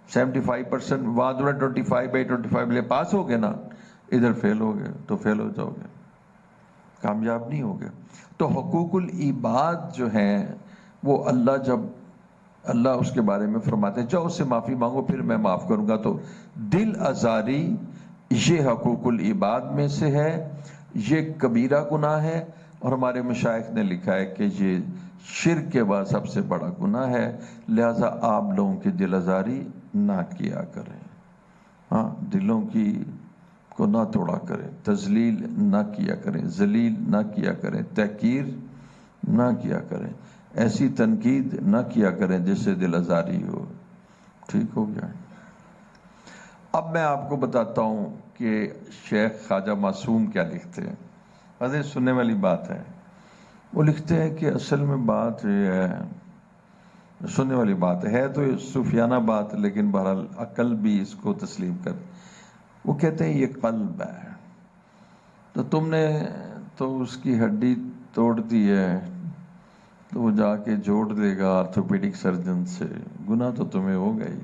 75%، وہاں 25/25 لے پاس ہو گئے نا، ادھر فیل ہو گئے تو فیل ہو جاؤ گے، کامیاب نہیں ہوگے. تو حقوق العباد جو ہیں وہ اللہ اس کے بارے میں فرماتے ہیں جاؤ اس سے معافی مانگو پھر میں معاف کروں گا. تو دل آزاری یہ حقوق العباد میں سے ہے، یہ کبیرہ گناہ ہے، اور ہمارے مشائخ نے لکھا ہے کہ یہ شرک کے بعد سب سے بڑا گناہ ہے. لہٰذا آپ لوگوں کی دل آزاری نہ کیا کریں، ہاں، دلوں کو نہ توڑا کریں، تذلیل نہ کیا کریں، ذلیل نہ کیا کریں، تحقیر نہ کیا کریں، ایسی تنقید نہ کیا کریں جس سے دل آزاری ہو. ٹھیک ہو گیا. اب میں آپ کو بتاتا ہوں کہ شیخ خواجہ معصوم کیا لکھتے ہیں. حضرت سننے والی بات ہے. وہ لکھتے ہیں کہ اصل میں بات یہ ہے، سننے والی بات ہے تو صوفیانہ بات، لیکن بہرحال عقل بھی اس کو تسلیم کر. وہ کہتے ہیں یہ قلب ہے، تو تم نے تو اس کی ہڈی توڑ دی ہے، تو وہ جا کے جوڑ دے گا آرتھوپیڈک سرجن سے، گناہ تو تمہیں ہوگا ہی،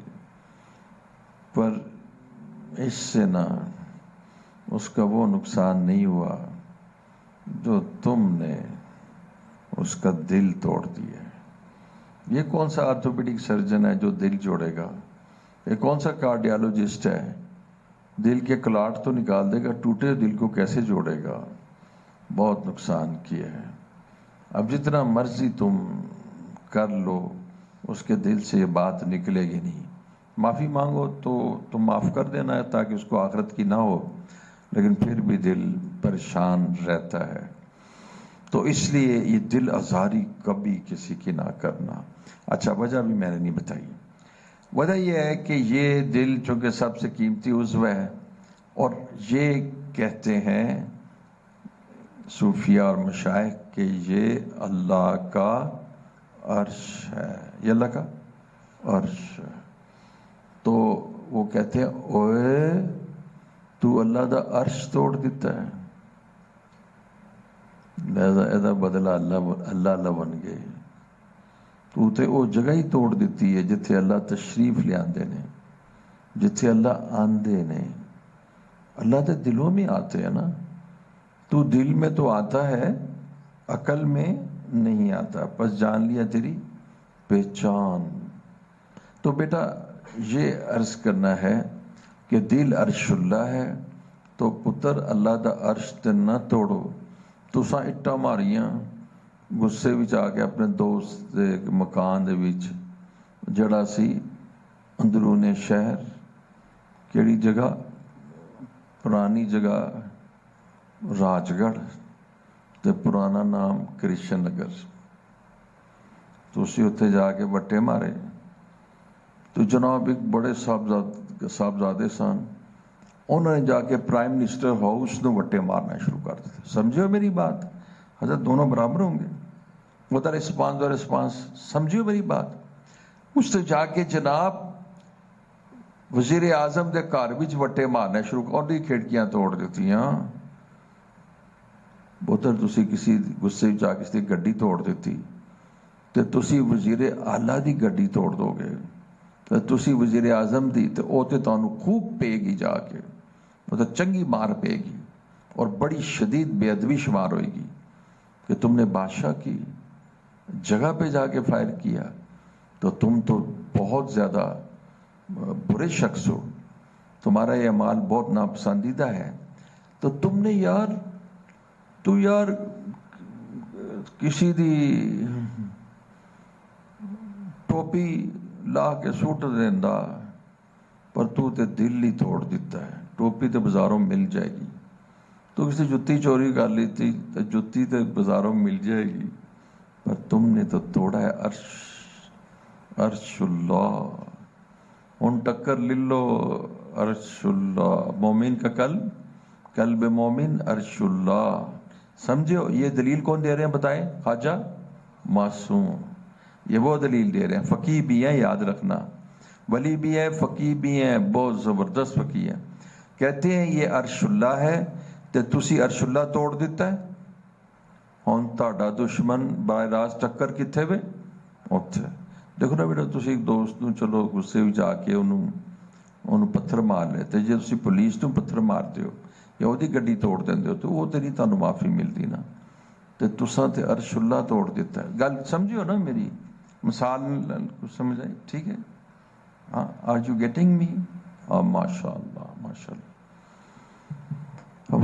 پر اس سے نہ اس کا وہ نقصان نہیں ہوا جو تم نے اس کا دل توڑ دیا. یہ کون سا آرتھوپیڈک سرجن ہے جو دل جوڑے گا؟ یہ کون سا کارڈیالوجسٹ ہے؟ دل کے کلاٹ تو نکال دے گا، ٹوٹے دل کو کیسے جوڑے گا؟ بہت نقصان کیا ہے. اب جتنا مرضی تم کر لو اس کے دل سے یہ بات نکلے گی نہیں. معافی مانگو تو تم معاف کر دینا ہے تاکہ اس کو آخرت کی نہ ہو، لیکن پھر بھی دل پریشان رہتا ہے. تو اس لیے یہ دل آزاری کبھی کسی کی نہ کرنا. اچھا، وجہ بھی میں نے نہیں بتائی. وجہ یہ ہے کہ یہ دل چونکہ سب سے قیمتی عضو ہے، اور یہ کہتے ہیں صوفیہ اور مشائخ کہ یہ اللہ کا عرش ہے، یہ اللہ کا عرش ہے. تو وہ کہتے ہیں اوئے تو اللہ دا عرش توڑ دیتا ہے، لہذا ایدا بدلہ اللہ بن گئے. تو تے وہ جگہ ہی توڑ دیتی ہے جتھے اللہ تشریف لے آندے نے، جتھے اللہ آندے نے. اللہ تے دلوں میں آتے ہیں نا. تو دل میں تو آتا ہے، عقل میں نہیں آتا، بس جان لیا تیری پہچان. تو بیٹا یہ عرض کرنا ہے کہ دل عرش اللہ ہے، تو پتر اللہ دا عرش تے نہ توڑو. تساں اٹا ماریاں غصے وچ آ کے اپنے دوست دے مکان دے وچ جڑا سی اندرون شہر، کیڑی جگہ؟ پرانی جگہ راج گڑھ تے پرانا نام کرشن نگر. تسی اتنے جا کے بٹے مارے. تو جناب ایک بڑے صاحبزادے سن، انہوں نے جا کے پرائم منسٹر ہاؤس نو وٹے مارنا شروع کر دیتے. سمجھو میری بات؟ حضرت دونوں برابر ہوں گے، ادھر رسپانس اور رسپانس. سمجھو میری بات؟ اس سے جا کے جناب وزیر اعظم دے گھر وچ وٹے مارنا شروع کر دی، کھڑکیاں توڑ دیتی. ادھر تسی کسی غصے جا کے کسی گڈی توڑ دیتی تے تسی وزیر اعلیٰ دی گڈی توڑ دو گے، تے تسی وزیر اعظم دی تے او تے تانوں خوب پے گی، جا کے مطلب چنگی مار پے گی، اور بڑی شدید بے ادبی شمار ہوئے گی کہ تم نے بادشاہ کی جگہ پہ جا کے فائر کیا. تو تم تو بہت زیادہ برے شخص ہو، تمہارا یہ اعمال بہت ناپسندیدہ ہے. تو تم نے یار کسی دی ٹوپی لا کے سوٹ دینا پر تو تے دل ہی توڑ دیتا ہے. ٹوپی تے بازاروں مل جائے گی, تو کسی جتی چوری کر لی تھی تو جتی تے بازاروں مل جائے گی, پر تم نے تو توڑا ہے عرش اللہ. ان ٹکر لے لو عرش اللہ. مومن کا قلب مومن عرش اللہ. سمجھو یہ دلیل کون دے رہے ہیں بتائیں؟ خواجہ معصوم. یہ وہ دلیل دے رہے ہیں. فقی بھی ہیں, یاد رکھنا, ولی بھی ہیں, فقی بھی ہیں, بہت زبردست فقی ہیں. کہتے ہیں یہ عرش اللہ ہے تے تسی عرش اللہ توڑ دیتا ہے. ہن تہاڈا دشمن براہ راست ٹکر کتھے وے؟ اوتھے. دیکھو نا بیٹا, تسی ایک دوست نوں چلو غصے وچ آ کے انہوں پتھر مار لے, تے جے تسی پولیس نوں پتھر مارتے ہو یا ਉਹਦੀ ਗੱਡੀ توڑ دیندے ہو تو وہ تے نہیں تانوں معافی ملتی نا. تے تساں تے عرش اللہ توڑ دیتا ہے. گل سمجھو نا میری مثال کچھ سمجھ آئی؟ ٹھیک ہے, ہاں. آر یو گیٹنگ می؟ ماشاء اللہ ماشاء اللہ,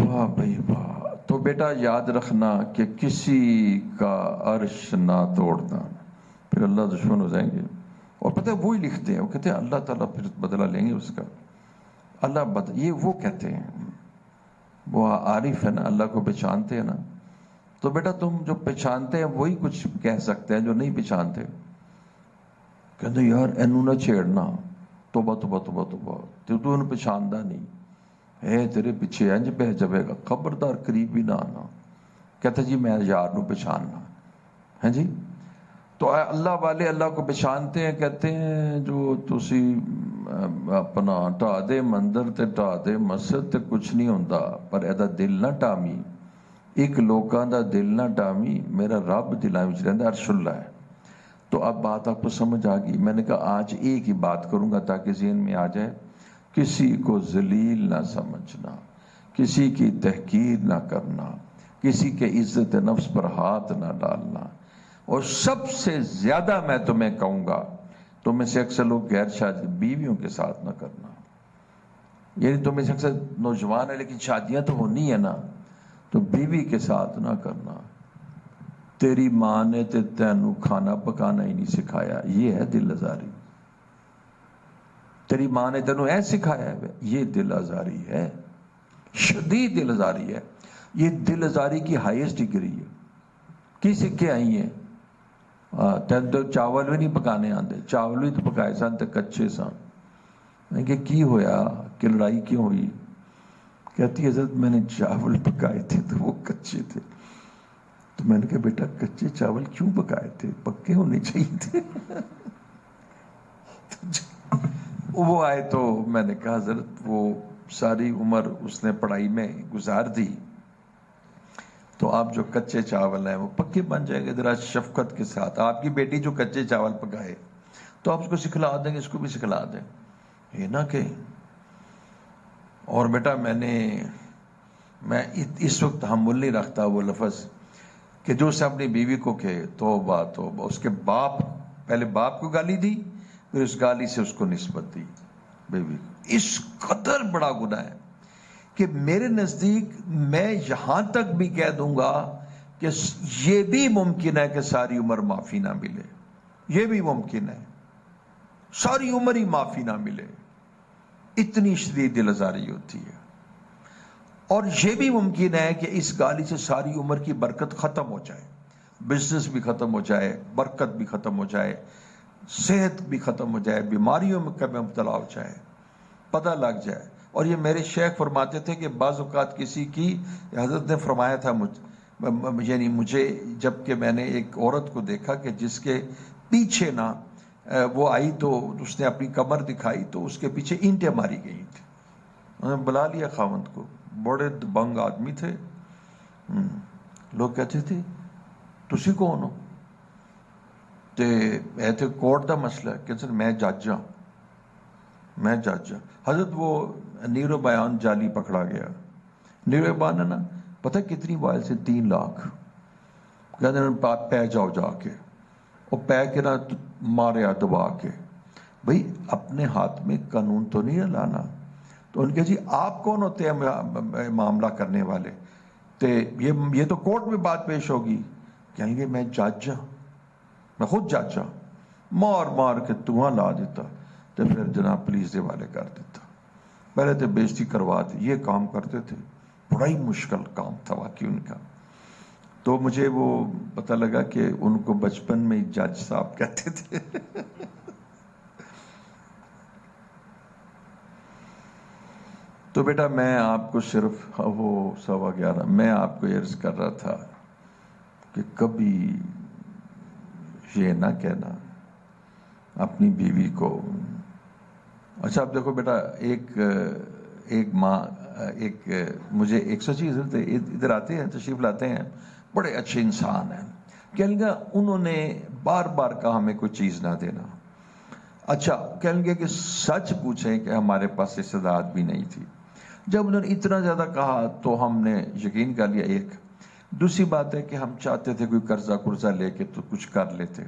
واہ بھائی واہ. تو بیٹا یاد رکھنا کہ کسی کا عرش نہ توڑنا, پھر اللہ دشمن ہو جائیں گے. اور پتہ ہے وہی لکھتے ہیں, وہ کہتے ہیں اللہ تعالیٰ پھر بدلہ لیں گے اس کا. یہ وہ کہتے ہیں, وہ عارف ہے نا, اللہ کو پہچانتے ہیں نا. تو بیٹا تم جو پہچانتے ہیں وہی کچھ کہہ سکتے ہیں, جو نہیں پہچانتے کہتے یار اینو نہ چھیڑنا, توبہ توبہ توبہ توبہ, تو انہوں پہچاندہ نہیں ہے, تیرے پیچھے انج بہ جائے گا, خبردار قریب بھی نہ آنا. کہتا جی میں یار نو پہچاننا ہے جی. تو اللہ والے اللہ کو پہچانتے ہیں. کہتے ہیں جو تسی اپنا ٹا دے مندر تے ٹا دے مسجد تے کچھ نہیں ہوندا, پر ایدا دل نہ ٹامی, ایک لوکاں دا دل نہ ٹامی, میرا رب دلاں وچ رہندا, عرش اللہ ہے. تو اب بات آپ کو سمجھ آ گئی. میں نے کہا آج ایک ہی بات کروں گا تاکہ ذہن میں آ جائے. کسی کو ذلیل نہ سمجھنا, کسی کی تحقیر نہ کرنا, کسی کے عزت نفس پر ہاتھ نہ ڈالنا, اور سب سے زیادہ میں تمہیں کہوں گا, تم میں سے اکثر لوگ غیر شادی بیویوں کے ساتھ نہ کرنا. یعنی تم میں سے اکثر نوجوان ہے لیکن شادیاں تو ہونی ہے نا, تو بیوی کے ساتھ نہ کرنا. تیری ماں نے تے تینوں کھانا پکانا ہی نہیں سکھایا, یہ ہے دل آزاری. تیری ماں نے تینوں ایسے سکھایا ہے, یہ دل آزاری ہے, شدید دل آزاری ہے. یہ دل آزاری کی ہائیسٹ ڈگری ہے. کی سکھے آئی ہیں؟ تین تو چاول بھی نہیں پکانے آتے, چاول بھی تو پکائے سن تے کچے سن. کہ کی ہویا, کہ لڑائی کیوں ہوئی؟ کہتی حضرت میں نے چاول پکائے تھے تو وہ کچے تھے. تو میں نے کہا بیٹا کچے چاول کیوں پکائے تھے, پکے ہونے چاہیے تھے. وہ آئے تو میں نے کہا حضرت وہ ساری عمر اس نے پڑھائی میں گزار دی, تو آپ جو کچے چاول ہیں وہ پکے بن جائیں گے. ذرا شفقت کے ساتھ آپ کی بیٹی جو کچے چاول پکائے تو آپ اس کو سکھلا دیں گے, اس کو بھی سکھلا دیں, یہ نہ کہ. اور بیٹا میں اس وقت تحمل نہیں رکھتا وہ لفظ کہ جو سے اپنی بیوی کو کہے توبہ توبہ, اس کے باپ پہلے باپ کو گالی دی, پھر اس گالی سے اس کو نسبت دی بیوی کو. اس قدر بڑا گناہ ہے کہ میرے نزدیک میں یہاں تک بھی کہہ دوں گا کہ یہ بھی ممکن ہے کہ ساری عمر معافی نہ ملے. یہ بھی ممکن ہے ساری عمر ہی معافی نہ ملے, اتنی شدید دل آزاری ہوتی ہے. اور یہ بھی ممکن ہے کہ اس گالی سے ساری عمر کی برکت ختم ہو جائے, بزنس بھی ختم ہو جائے, برکت بھی ختم ہو جائے, صحت بھی ختم ہو جائے, بیماریوں میں کبھی مبتلا ہو جائے, پتہ لگ جائے. اور یہ میرے شیخ فرماتے تھے کہ بعض اوقات کسی کی, حضرت نے فرمایا تھا یعنی مجھے, جب کہ میں نے ایک عورت کو دیکھا کہ جس کے پیچھے نا وہ آئی تو اس نے اپنی کمر دکھائی تو اس کے پیچھے اینٹیں ماری گئی تھی. انہوں نے بلا لیا خاوند کو, بڑے دبنگ آدمی تھے. لوگ کہتے تھے تسی کون ہو, تے اے تے کورٹ دا مسئلہ ہے. کہ میں جج ہاں, میں جج ہاں. حضرت وہ نیرو بیان جعلی پکڑا گیا. نیرو بیان ہے نا, پتہ کتنی وائل سے 3 لاکھ. کہتے ہیں پہ جاؤ جا کے, اور پہ کے نا ماریا دبا کے. بھئی اپنے ہاتھ میں قانون تو نہیں لانا. تو ان کے جی آپ کون ہوتے ہیں معاملہ کرنے والے, تے یہ تو کورٹ میں بات پیش ہوگی. کہیں گے میں جج ہاں, میں خود جج ہاں. مار مار کے دھواں لا دیتا تو پھر جناب پولیس کے حوالے کر دیتا. پہلے تو بےزتی کروا دی. یہ کام کرتے تھے, بڑا ہی مشکل کام تھا واقعی ان کا. تو مجھے وہ پتہ لگا کہ ان کو بچپن میں جج صاحب کہتے تھے. تو بیٹا میں آپ کو صرف وہ 11:15 میں آپ کو عرض کر رہا تھا کہ کبھی یہ نہ کہنا اپنی بیوی کو. اچھا اب دیکھو بیٹا, ایک ماں, مجھے ایک سچی حضرت ادھر آتے ہیں, تشریف لاتے ہیں, بڑے اچھے انسان ہیں. کہنے گا انہوں نے بار بار کہا ہمیں کوئی چیز نہ دینا. اچھا کہنے گے کہ سچ پوچھیں کہ ہمارے پاس استعداد بھی نہیں تھی. جب انہوں نے اتنا زیادہ کہا تو ہم نے یقین کر لیا. ایک دوسری بات ہے کہ ہم چاہتے تھے کوئی قرضہ لے کے تو کچھ کر لیتے.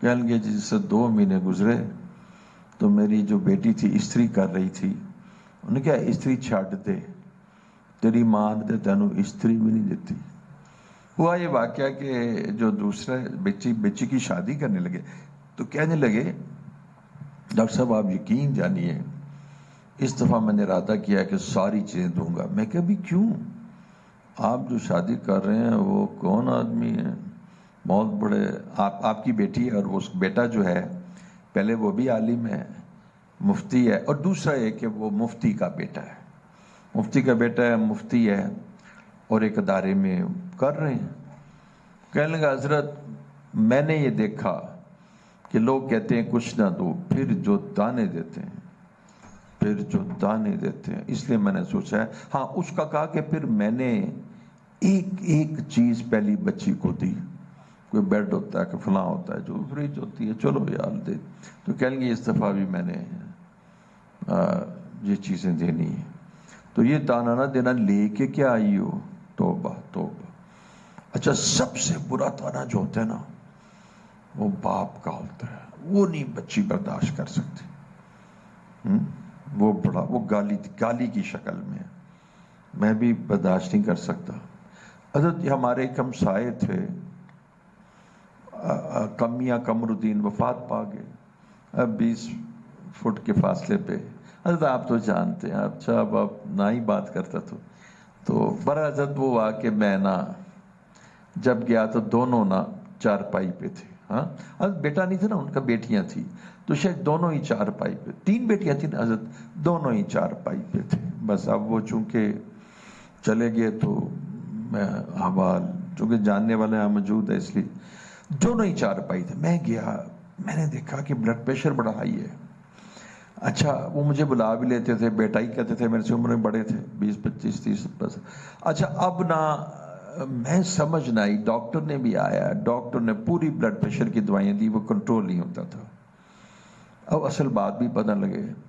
کہنے گے جس سے 2 مہینے گزرے تو میری جو بیٹی تھی استری کر رہی تھی, انہوں نے کہا استری چھاڑ دے, تیری ماں نے تینوں استری بھی نہیں دیتی. ہوا یہ واقعہ کہ جو دوسرے بچی کی شادی کرنے لگے تو کہنے لگے ڈاکٹر صاحب آپ یقین جانیے اس دفعہ میں نے ارادہ کیا کہ ساری چیزیں دوں گا. میں کہا بھی کیوں؟ آپ جو شادی کر رہے ہیں وہ کون آدمی ہے, بہت بڑے آپ کی بیٹی ہے, اور وہ بیٹا جو ہے پہلے وہ بھی عالم ہے, مفتی ہے, اور دوسرا ہے کہ وہ مفتی کا بیٹا ہے, مفتی کا بیٹا ہے, مفتی ہے, اور ایک ادارے میں کر رہے ہیں. کہنے لگا حضرت میں نے یہ دیکھا کہ لوگ کہتے ہیں کچھ نہ دو, پھر جو دانے دیتے ہیں, اس لیے میں نے سوچا ہے. ہاں اس کا کہا کہ پھر میں نے ایک چیز پہلی بچی کو دی, کوئی بیڈ ہوتا ہے کہ فلاں ہوتا ہے, جو فریج ہوتی ہے, چلو یار دے. تو کہیں گے اس دفعہ بھی میں نے یہ چیزیں دینی ہیں. تو یہ تانا نہ دینا لے کے کیا آئی ہو, توبہ توبہ. اچھا سب سے برا تانا جو ہوتا ہے نا وہ باپ کا ہوتا ہے, وہ نہیں بچی برداشت کر سکتی. وہ گالی کی شکل میں, میں بھی برداشت نہیں کر سکتا. حضرت ہمارے ایک ہمسائے تھے, میاں قمر الدین, وفات پا گئے اب 20 فٹ کے فاصلے پہ. حضرت آپ تو جانتے ہیں, اچھا اب آپ نہ ہی بات کرتا تو برا حضرت وہ ہوا کہ میں جب گیا تو دونوں چارپائی پہ تھے. ہاں حضرت بیٹا نہیں تھا نا ان کا, بیٹیاں تھیں, تو شاید دونوں ہی چارپائی پہ, 3 بیٹیاں تھیں حضرت, دونوں ہی چارپائی پہ تھے. بس اب وہ چونکہ چلے گئے تو میں احوال چونکہ جاننے والے یہاں موجود ہے اس لیے دونوں ہی چارپائی تھے. میں گیا, میں نے دیکھا کہ بلڈ پریشر بڑا ہائی ہے. اچھا وہ مجھے بلا بھی لیتے تھے, بیٹا ہی کہتے تھے, میرے سے عمر میں بڑے تھے, 20 25 30 بس. اچھا اب میں سمجھ نہ آئی, ڈاکٹر نے بھی آیا, ڈاکٹر نے پوری بلڈ پریشر کی دوائیں دی, وہ کنٹرول نہیں ہوتا تھا. اب اصل بات بھی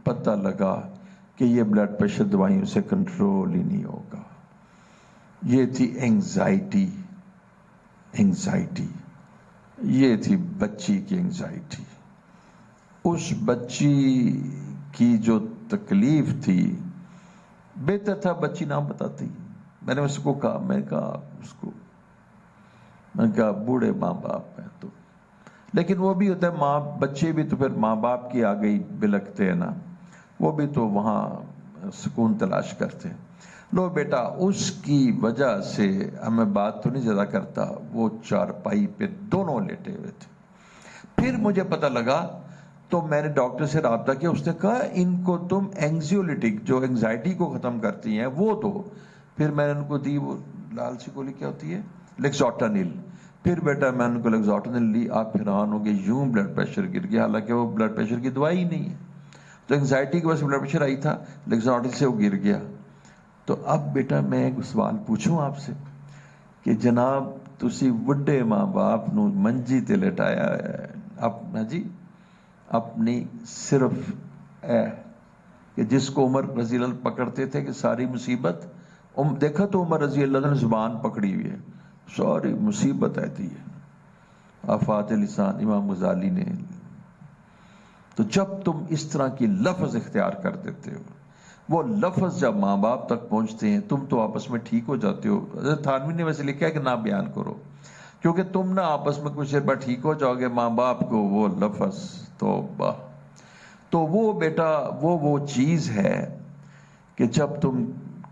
پتہ لگا کہ یہ بلڈ پریشر دوائیوں سے کنٹرول ہی نہیں ہوگا. یہ تھی انگزائٹی, یہ تھی بچی کی انگزائٹی. اس بچی کی جو تکلیف تھی, بہتر تھا بچی نہ بتاتی. میں نے اس کو کہا, میں نے کہا بوڑھے ماں باپ ہیں تو, لیکن وہ بھی ہوتا ہے بچے بھی تو پھر ماں باپ کی آ گئی بلکتے ہیں نا, وہ بھی تو وہاں سکون تلاش کرتے ہیں. لو بیٹا اس کی وجہ سے میں بات تو نہیں زیادہ کرتا, وہ چارپائی پہ دونوں لیٹے ہوئے تھے. پھر مجھے پتہ لگا تو میں نے ڈاکٹر سے رابطہ کیا, اس نے کہا ان کو تم اینگزیولیٹک جو انگزائٹی کو ختم کرتی ہیں وہ دو. پھر میں نے ان کو دی, وہ لال سی گولی کیا ہوتی ہے, لیکزوٹانل. پھر بیٹا میں نے ان کو لیکزوٹانل لی, آپ حیران ہو گئے, یوں بلڈ پریشر گر گیا, حالانکہ وہ بلڈ پریشر کی دوائی ہی نہیں ہے. تو انگزائٹی کی وجہ سے بلڈ پریشر آئی تھا, لیکزوٹانل سے وہ گر گیا. تو اب بیٹا میں ایک سوال پوچھوں آپ سے کہ جناب تسی بڑھے ماں باپ نو منجی تے لٹایا ہے, اپنی صرف کہ جس کو عمر رضی اللہ پکڑتے تھے کہ ساری مصیبت, دیکھا تو عمر رضی اللہ نے زبان پکڑی ہوئی ہے, ساری مصیبت آتی ہے, آفات لسان امام غزالی نے. تو جب تم اس طرح کی لفظ اختیار کر دیتے ہو, وہ لفظ جب ماں باپ تک پہنچتے ہیں تم تو آپس میں ٹھیک ہو جاتے ہو. حضرت تھانوی نے ویسے لکھا ہے کہ نہ بیان کرو, کیونکہ تم نہ آپس میں کچھ دیر بعد ٹھیک ہو جاؤ گے، ماں باپ کو وہ لفظ توبہ. تو وہ بیٹا وہ چیز ہے کہ جب تم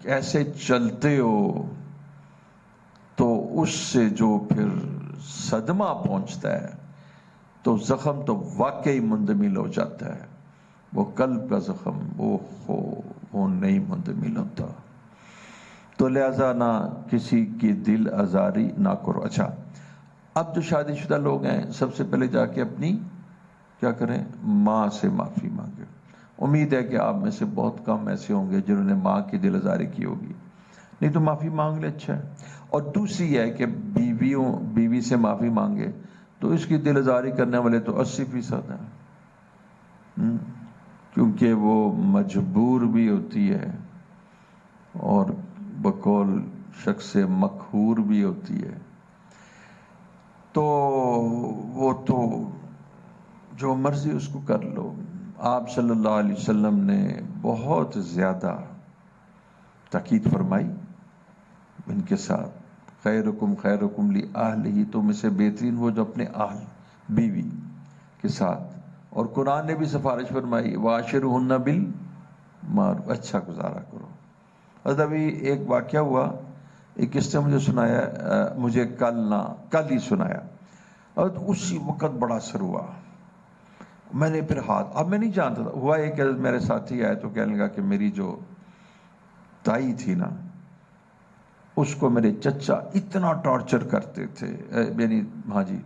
ایسے چلتے ہو تو اس سے جو پھر صدمہ پہنچتا ہے تو زخم تو واقعی مندمل ہو جاتا ہے. وہ قلب کا زخم وہ نہیں مندمل ہوتا. تو لہذا نہ کسی کی دل آزاری نہ کرو. اچھا، اب جو شادی شدہ لوگ ہیں سب سے پہلے جا کے اپنی کیا کریں، ماں سے معافی مانگے. امید ہے کہ آپ میں سے بہت کم ایسے ہوں گے جنہوں نے ماں کی دل آزاری کی ہوگی، نہیں تو معافی مانگ لے. اچھا ہے. اور دوسری ہے کہ بیوی سے معافی مانگے تو اس کی دل آزاری کرنے والے تو 80% ہیں، کیونکہ وہ مجبور بھی ہوتی ہے اور بقول شخص مقہور بھی ہوتی ہے. تو وہ تو جو مرضی اس کو کر لو. آپ صلی اللہ علیہ وسلم نے بہت زیادہ تاکید فرمائی ان کے ساتھ. خیرکم خیرکم لأہلہ، تم میں سے بہترین وہ جو اپنے اہل بیوی کے ساتھ. اور قرآن نے بھی سفارش فرمائی وعاشرہن بالمعروف، اچھا گزارا کرو. ابھی ایک واقعہ ہوا، ایک کس نے مجھے سنایا، مجھے کل ہی سنایا، اور اسی وقت بڑا اثر ہوا. میں نے پھر اب میں نہیں جانتا تھا. ہوا یہ کہ میرے ساتھی آئے تو کہنے لگا کہ میری جو تائی تھی نا، اس کو میرے چچا اتنا ٹارچر کرتے تھے، یعنی ہاں جی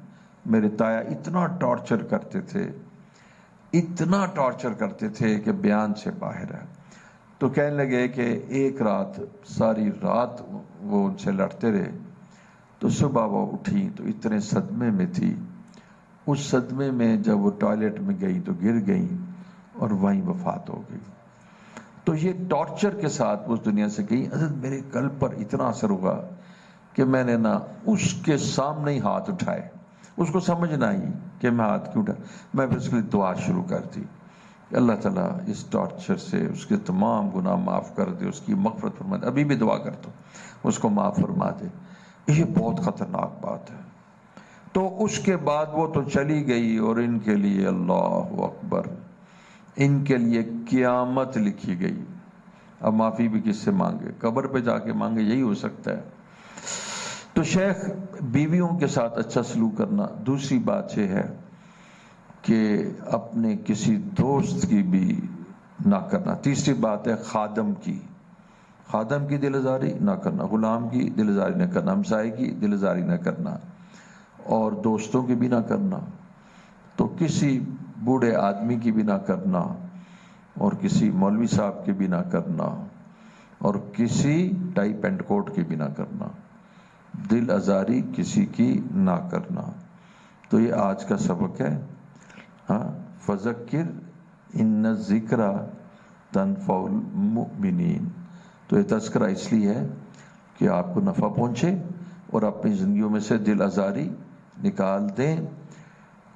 میرے تایا اتنا ٹارچر کرتے تھے، اتنا ٹارچر کرتے تھے کہ بیان سے باہر ہے. تو کہنے لگے کہ ایک رات ساری رات وہ ان سے لڑتے رہے، تو صبح وہ اٹھی تو اتنے صدمے میں تھی. اس صدمے میں جب وہ ٹوائلٹ میں گئی تو گر گئی اور وہیں وفات ہو گئی. تو یہ ٹارچر کے ساتھ اس دنیا سے گئی. حضرت میرے قلب پر اتنا اثر ہوا کہ میں نے نا اس کے سامنے ہی ہاتھ اٹھائے. اس کو سمجھ نہ آئی کہ میں ہاتھ کیوں اٹھا. میں پھر اس کے لیے دعا شروع کر دی کہ اللہ تعالیٰ اس ٹارچر سے اس کے تمام گناہ معاف کر دے، اس کی مغفرت فرما دے. ابھی بھی دعا کرتا ہوں اس کو معاف فرما دے. یہ بہت خطرناک بات ہے. تو اس کے بعد وہ تو چلی گئی، اور ان کے لیے اللہ اکبر، ان کے لیے قیامت لکھی گئی. اب معافی بھی کس سے مانگے؟ قبر پہ جا کے مانگے، یہی ہو سکتا ہے. تو شیخ بیویوں کے ساتھ اچھا سلوک کرنا. دوسری بات یہ ہے کہ اپنے کسی دوست کی بھی نہ کرنا. تیسری بات ہے خادم کی دل آزاری نہ کرنا، غلام کی دل آزاری نہ کرنا، ہمسائے کی دل آزاری نہ کرنا، اور دوستوں کی بھی نہ کرنا. تو کسی بوڑھے آدمی کی بھی نہ کرنا، اور کسی مولوی صاحب کی بھی نہ کرنا، اور کسی ٹائی پینٹ کوٹ کی بھی نہ کرنا. دل آزاری کسی کی نہ کرنا. تو یہ آج کا سبق ہے. ہاں، فذکر ان الذکر تنفع المؤمنین. تو یہ تذکرہ اس لیے ہے کہ آپ کو نفع پہنچے اور اپنی زندگیوں میں سے دل آزاری نکال دیں.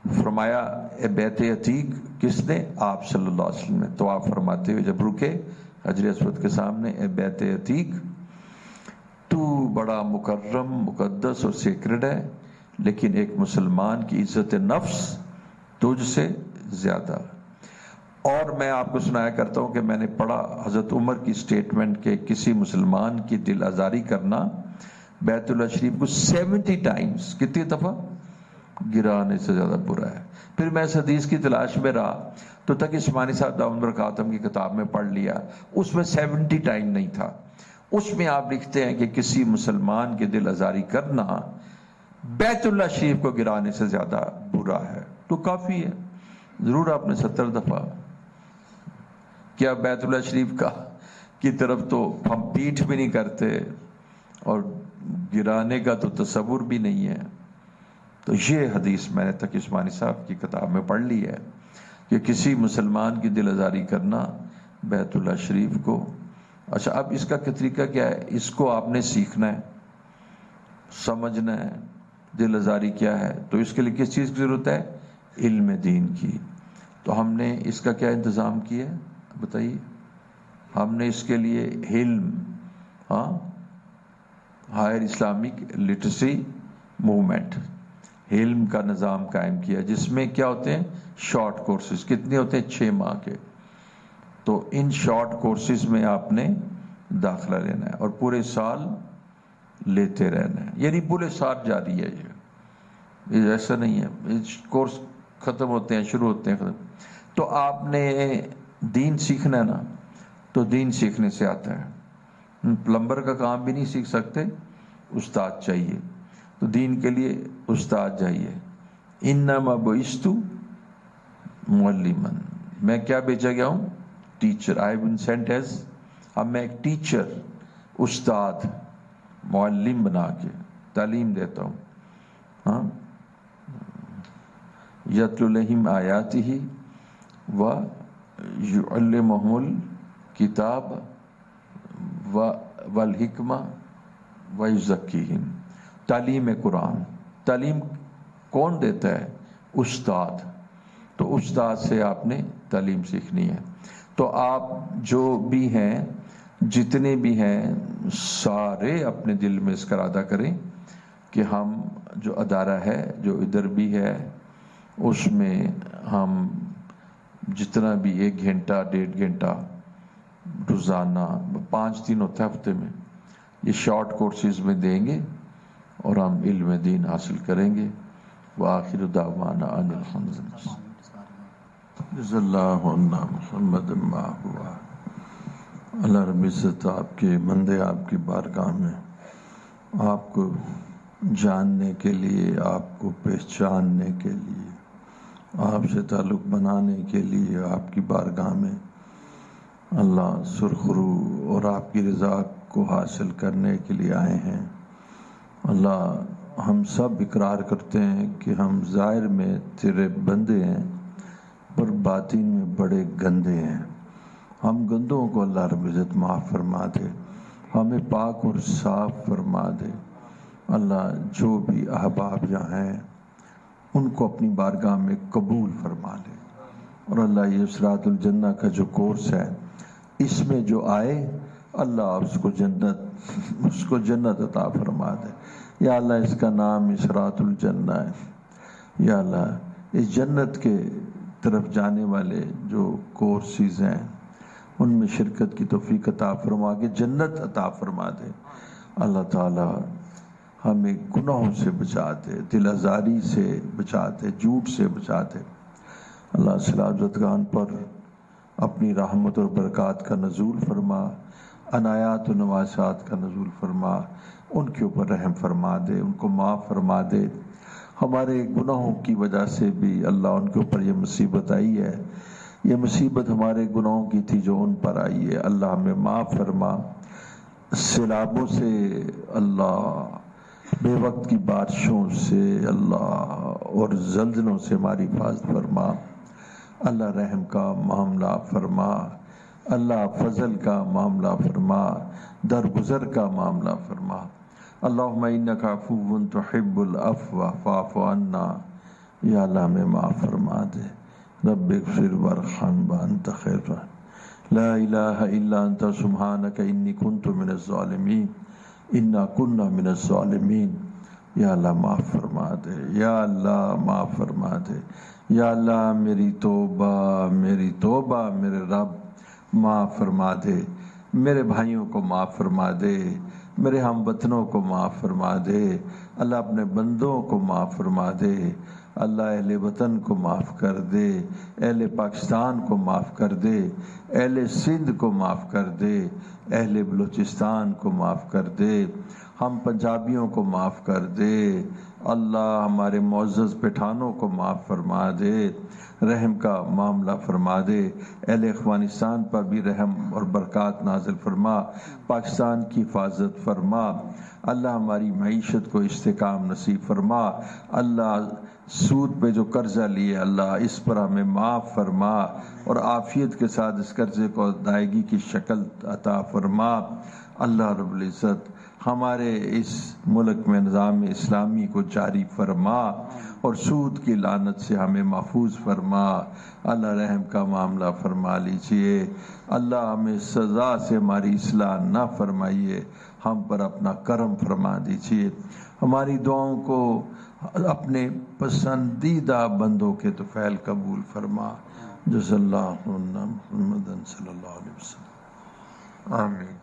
فرمایا اے بیت عتیق، کس نے؟ آپ صلی اللہ علیہ وسلم نے طواف فرماتے ہوئے جب رکے حجر اسود کے سامنے، اے بیت عتیق، تو بڑا مکرم، مقدس اور سیکرڈ ہے، لیکن ایک مسلمان کی عزت نفس تجھ سے زیادہ. اور میں آپ کو سنایا کرتا ہوں کہ میں نے پڑھا حضرت عمر کی سٹیٹمنٹ کہ کسی مسلمان کی دل آزاری کرنا بیت اللہ شریف کو 70 ٹائمز، کتنی دفعہ گرانے سے زیادہ برا ہے. پھر میں اس حدیث کی تلاش میں رہا تو تک عثمانی صاحب دامن برکاتہم کی کتاب میں پڑھ لیا، اس میں 70 ٹائم نہیں تھا. اس میں آپ لکھتے ہیں کہ کسی مسلمان کی دل آزاری کرنا بیت اللہ شریف کو گرانے سے زیادہ برا ہے. تو کافی ہے، ضرور آپ نے 70 دفعہ کیا بیت اللہ شریف کی طرف تو ہم پیٹھ بھی نہیں کرتے، اور گرانے کا تو تصور بھی نہیں ہے. تو یہ حدیث میں نے تقی عثمانی صاحب کی کتاب میں پڑھ لی ہے کہ کسی مسلمان کی دل آزاری کرنا بیت اللہ شریف کو. اچھا، اب اس کا طریقہ کیا ہے؟ اس کو آپ نے سیکھنا ہے، سمجھنا ہے دل آزاری کیا ہے. تو اس کے لیے کس چیز کی ضرورت ہے؟ علم دین کی. تو ہم نے اس کا کیا انتظام کیا ہے بتائیے؟ ہم نے اس کے لیے علم، ہائر اسلامک لٹریسی موومنٹ، حلم کا نظام قائم کیا، جس میں کیا ہوتے ہیں شارٹ کورسز، کتنے ہوتے ہیں 6 ماہ کے. تو ان شارٹ کورسز میں آپ نے داخلہ لینا ہے اور پورے سال لیتے رہنا ہے، یعنی پورے سال جاری ہے. یہ ایسا نہیں ہے کورس ختم ہوتے ہیں شروع ہوتے ہیں ختم. تو آپ نے دین سیکھنا ہے نا، تو دین سیکھنے سے آتا ہے. پلمبر کا کام بھی نہیں سیکھ سکتے، استاد چاہیے. تو دین کے لیے استاد چاہیے. انما بعثت معلما، میں کیا بھیجا گیا ہوں؟ Teacher. I have been sent as, اب میں ایک ٹیچر، استاد، معلم بنا کے تعلیم دیتا ہوں. ہاں، یتلو علیہم آیاتہ و یعلمہم الکتاب والحکمہ ویزکیہم. تعلیم قرآن، تعلیم کون دیتا ہے؟ استاد. تو استاد سے آپ نے تعلیم سیکھنی ہے. تو آپ جو بھی ہیں، جتنے بھی ہیں، سارے اپنے دل میں اس کا ارادہ کریں کہ ہم جو ادارہ ہے، جو ادھر بھی ہے، اس میں ہم جتنا بھی 1 گھنٹہ 1.5 گھنٹہ روزانہ، 5 دن ہوتا ہے ہفتے میں، یہ شارٹ کورسز میں دیں گے اور ہم علم دین حاصل کریں گے. وآخر دعوانا ان الحمد للہ. جزا اللہ عنا محمد ما ہوا. اللہ رب العزت آپ کے بندے آپ کی بارگاہ میں آپ کو جاننے کے لیے، آپ کو پہچاننے کے لیے، آپ سے تعلق بنانے کے لیے آپ کی بارگاہ میں اللہ سرخرو اور آپ کی رضا کو حاصل کرنے کے لیے آئے ہیں. اللہ ہم سب اقرار کرتے ہیں کہ ہم ظاہر میں تیرے بندے ہیں پر باطن میں بڑے گندے ہیں. ہم گندوں کو اللہ رب العزت معاف فرما دے، ہمیں پاک اور صاف فرما دے. اللہ جو بھی احباب یہاں ہیں ان کو اپنی بارگاہ میں قبول فرما لے. اور اللہ یہ صراط الجنہ کا جو کورس ہے، اس میں جو آئے اللہ اس کو جنت عطا فرما دے. یا اللہ اس کا نام صراط الجنہ ہے. یا اللہ اس جنت کے طرف جانے والے جو کورسز ہیں ان میں شرکت کی توفیق عطا فرما کے جنت عطا فرما دے. اللہ تعالی ہمیں گناہوں سے بچا دے، دل آزاری سے بچا دے، جھوٹ سے بچا دے. اللہ صلواتگان پر اپنی رحمت اور برکات کا نزول فرما، عنایات و نواسات کا نزول فرما. ان کے اوپر رحم فرما دے، ان کو معاف فرما دے. ہمارے گناہوں کی وجہ سے بھی اللہ ان کے اوپر یہ مصیبت آئی ہے، یہ مصیبت ہمارے گناہوں کی تھی جو ان پر آئی ہے. اللہ ہمیں معاف فرما. سیلابوں سے اللہ، بے وقت کی بارشوں سے اللہ، اور زلزلوں سے ہماری حفاظت فرما. اللہ رحم کا معاملہ فرما، اللہ فضل کا معاملہ فرما، درگزر کا معاملہ فرما. اللہم انک عفو تحب العفو فاعف عنا. یا اللہ ہمیں معاف فرما دے. رب اغفر وارحم وانت خیر الراحمین. لا الہ الا انت سبحانک انی کنت من الظالمین. انا کنا من الظالمین. یا اللہ معاف فرما دے، یا اللہ معاف فرما دے. یا اللہ میری توبہ، میری توبہ میرے رب معاف فرما دے. میرے بھائیوں کو معاف فرما دے، میرے ہم وطنوں کو معاف فرما دے. اللہ اپنے بندوں کو معاف فرما دے. اللہ اہل وطن کو معاف کر دے، اہل پاکستان کو معاف کر دے، اہل سندھ کو معاف کر دے، اہل بلوچستان کو معاف کر دے، ہم پنجابیوں کو معاف کر دے. اللہ ہمارے معزز پٹھانوں کو معاف فرما دے، رحم کا معاملہ فرما دے. اہل افغانستان پر بھی رحم اور برکات نازل فرما، پاکستان کی حفاظت فرما. اللہ ہماری معیشت کو استحکام نصیب فرما. اللہ سود پہ جو قرضہ لیے اللہ اس پر ہمیں معاف فرما، اور عافیت کے ساتھ اس قرضے کو ادائیگی کی شکل عطا فرما. اللہ رب العزت ہمارے اس ملک میں نظام اسلامی کو جاری فرما اور سود کی لعنت سے ہمیں محفوظ فرما۔ اللہ رحم کا معاملہ فرما لیجئے۔ اللہ ہمیں سزا سے ہماری اصلاح نہ فرمائیے، ہم پر اپنا کرم فرما دیجئے۔ ہماری دعاؤں کو اپنے پسندیدہ بندوں کے طفیل قبول فرما۔ جزا اللہ محمد صلی اللہ علیہ وسلم۔ آمین۔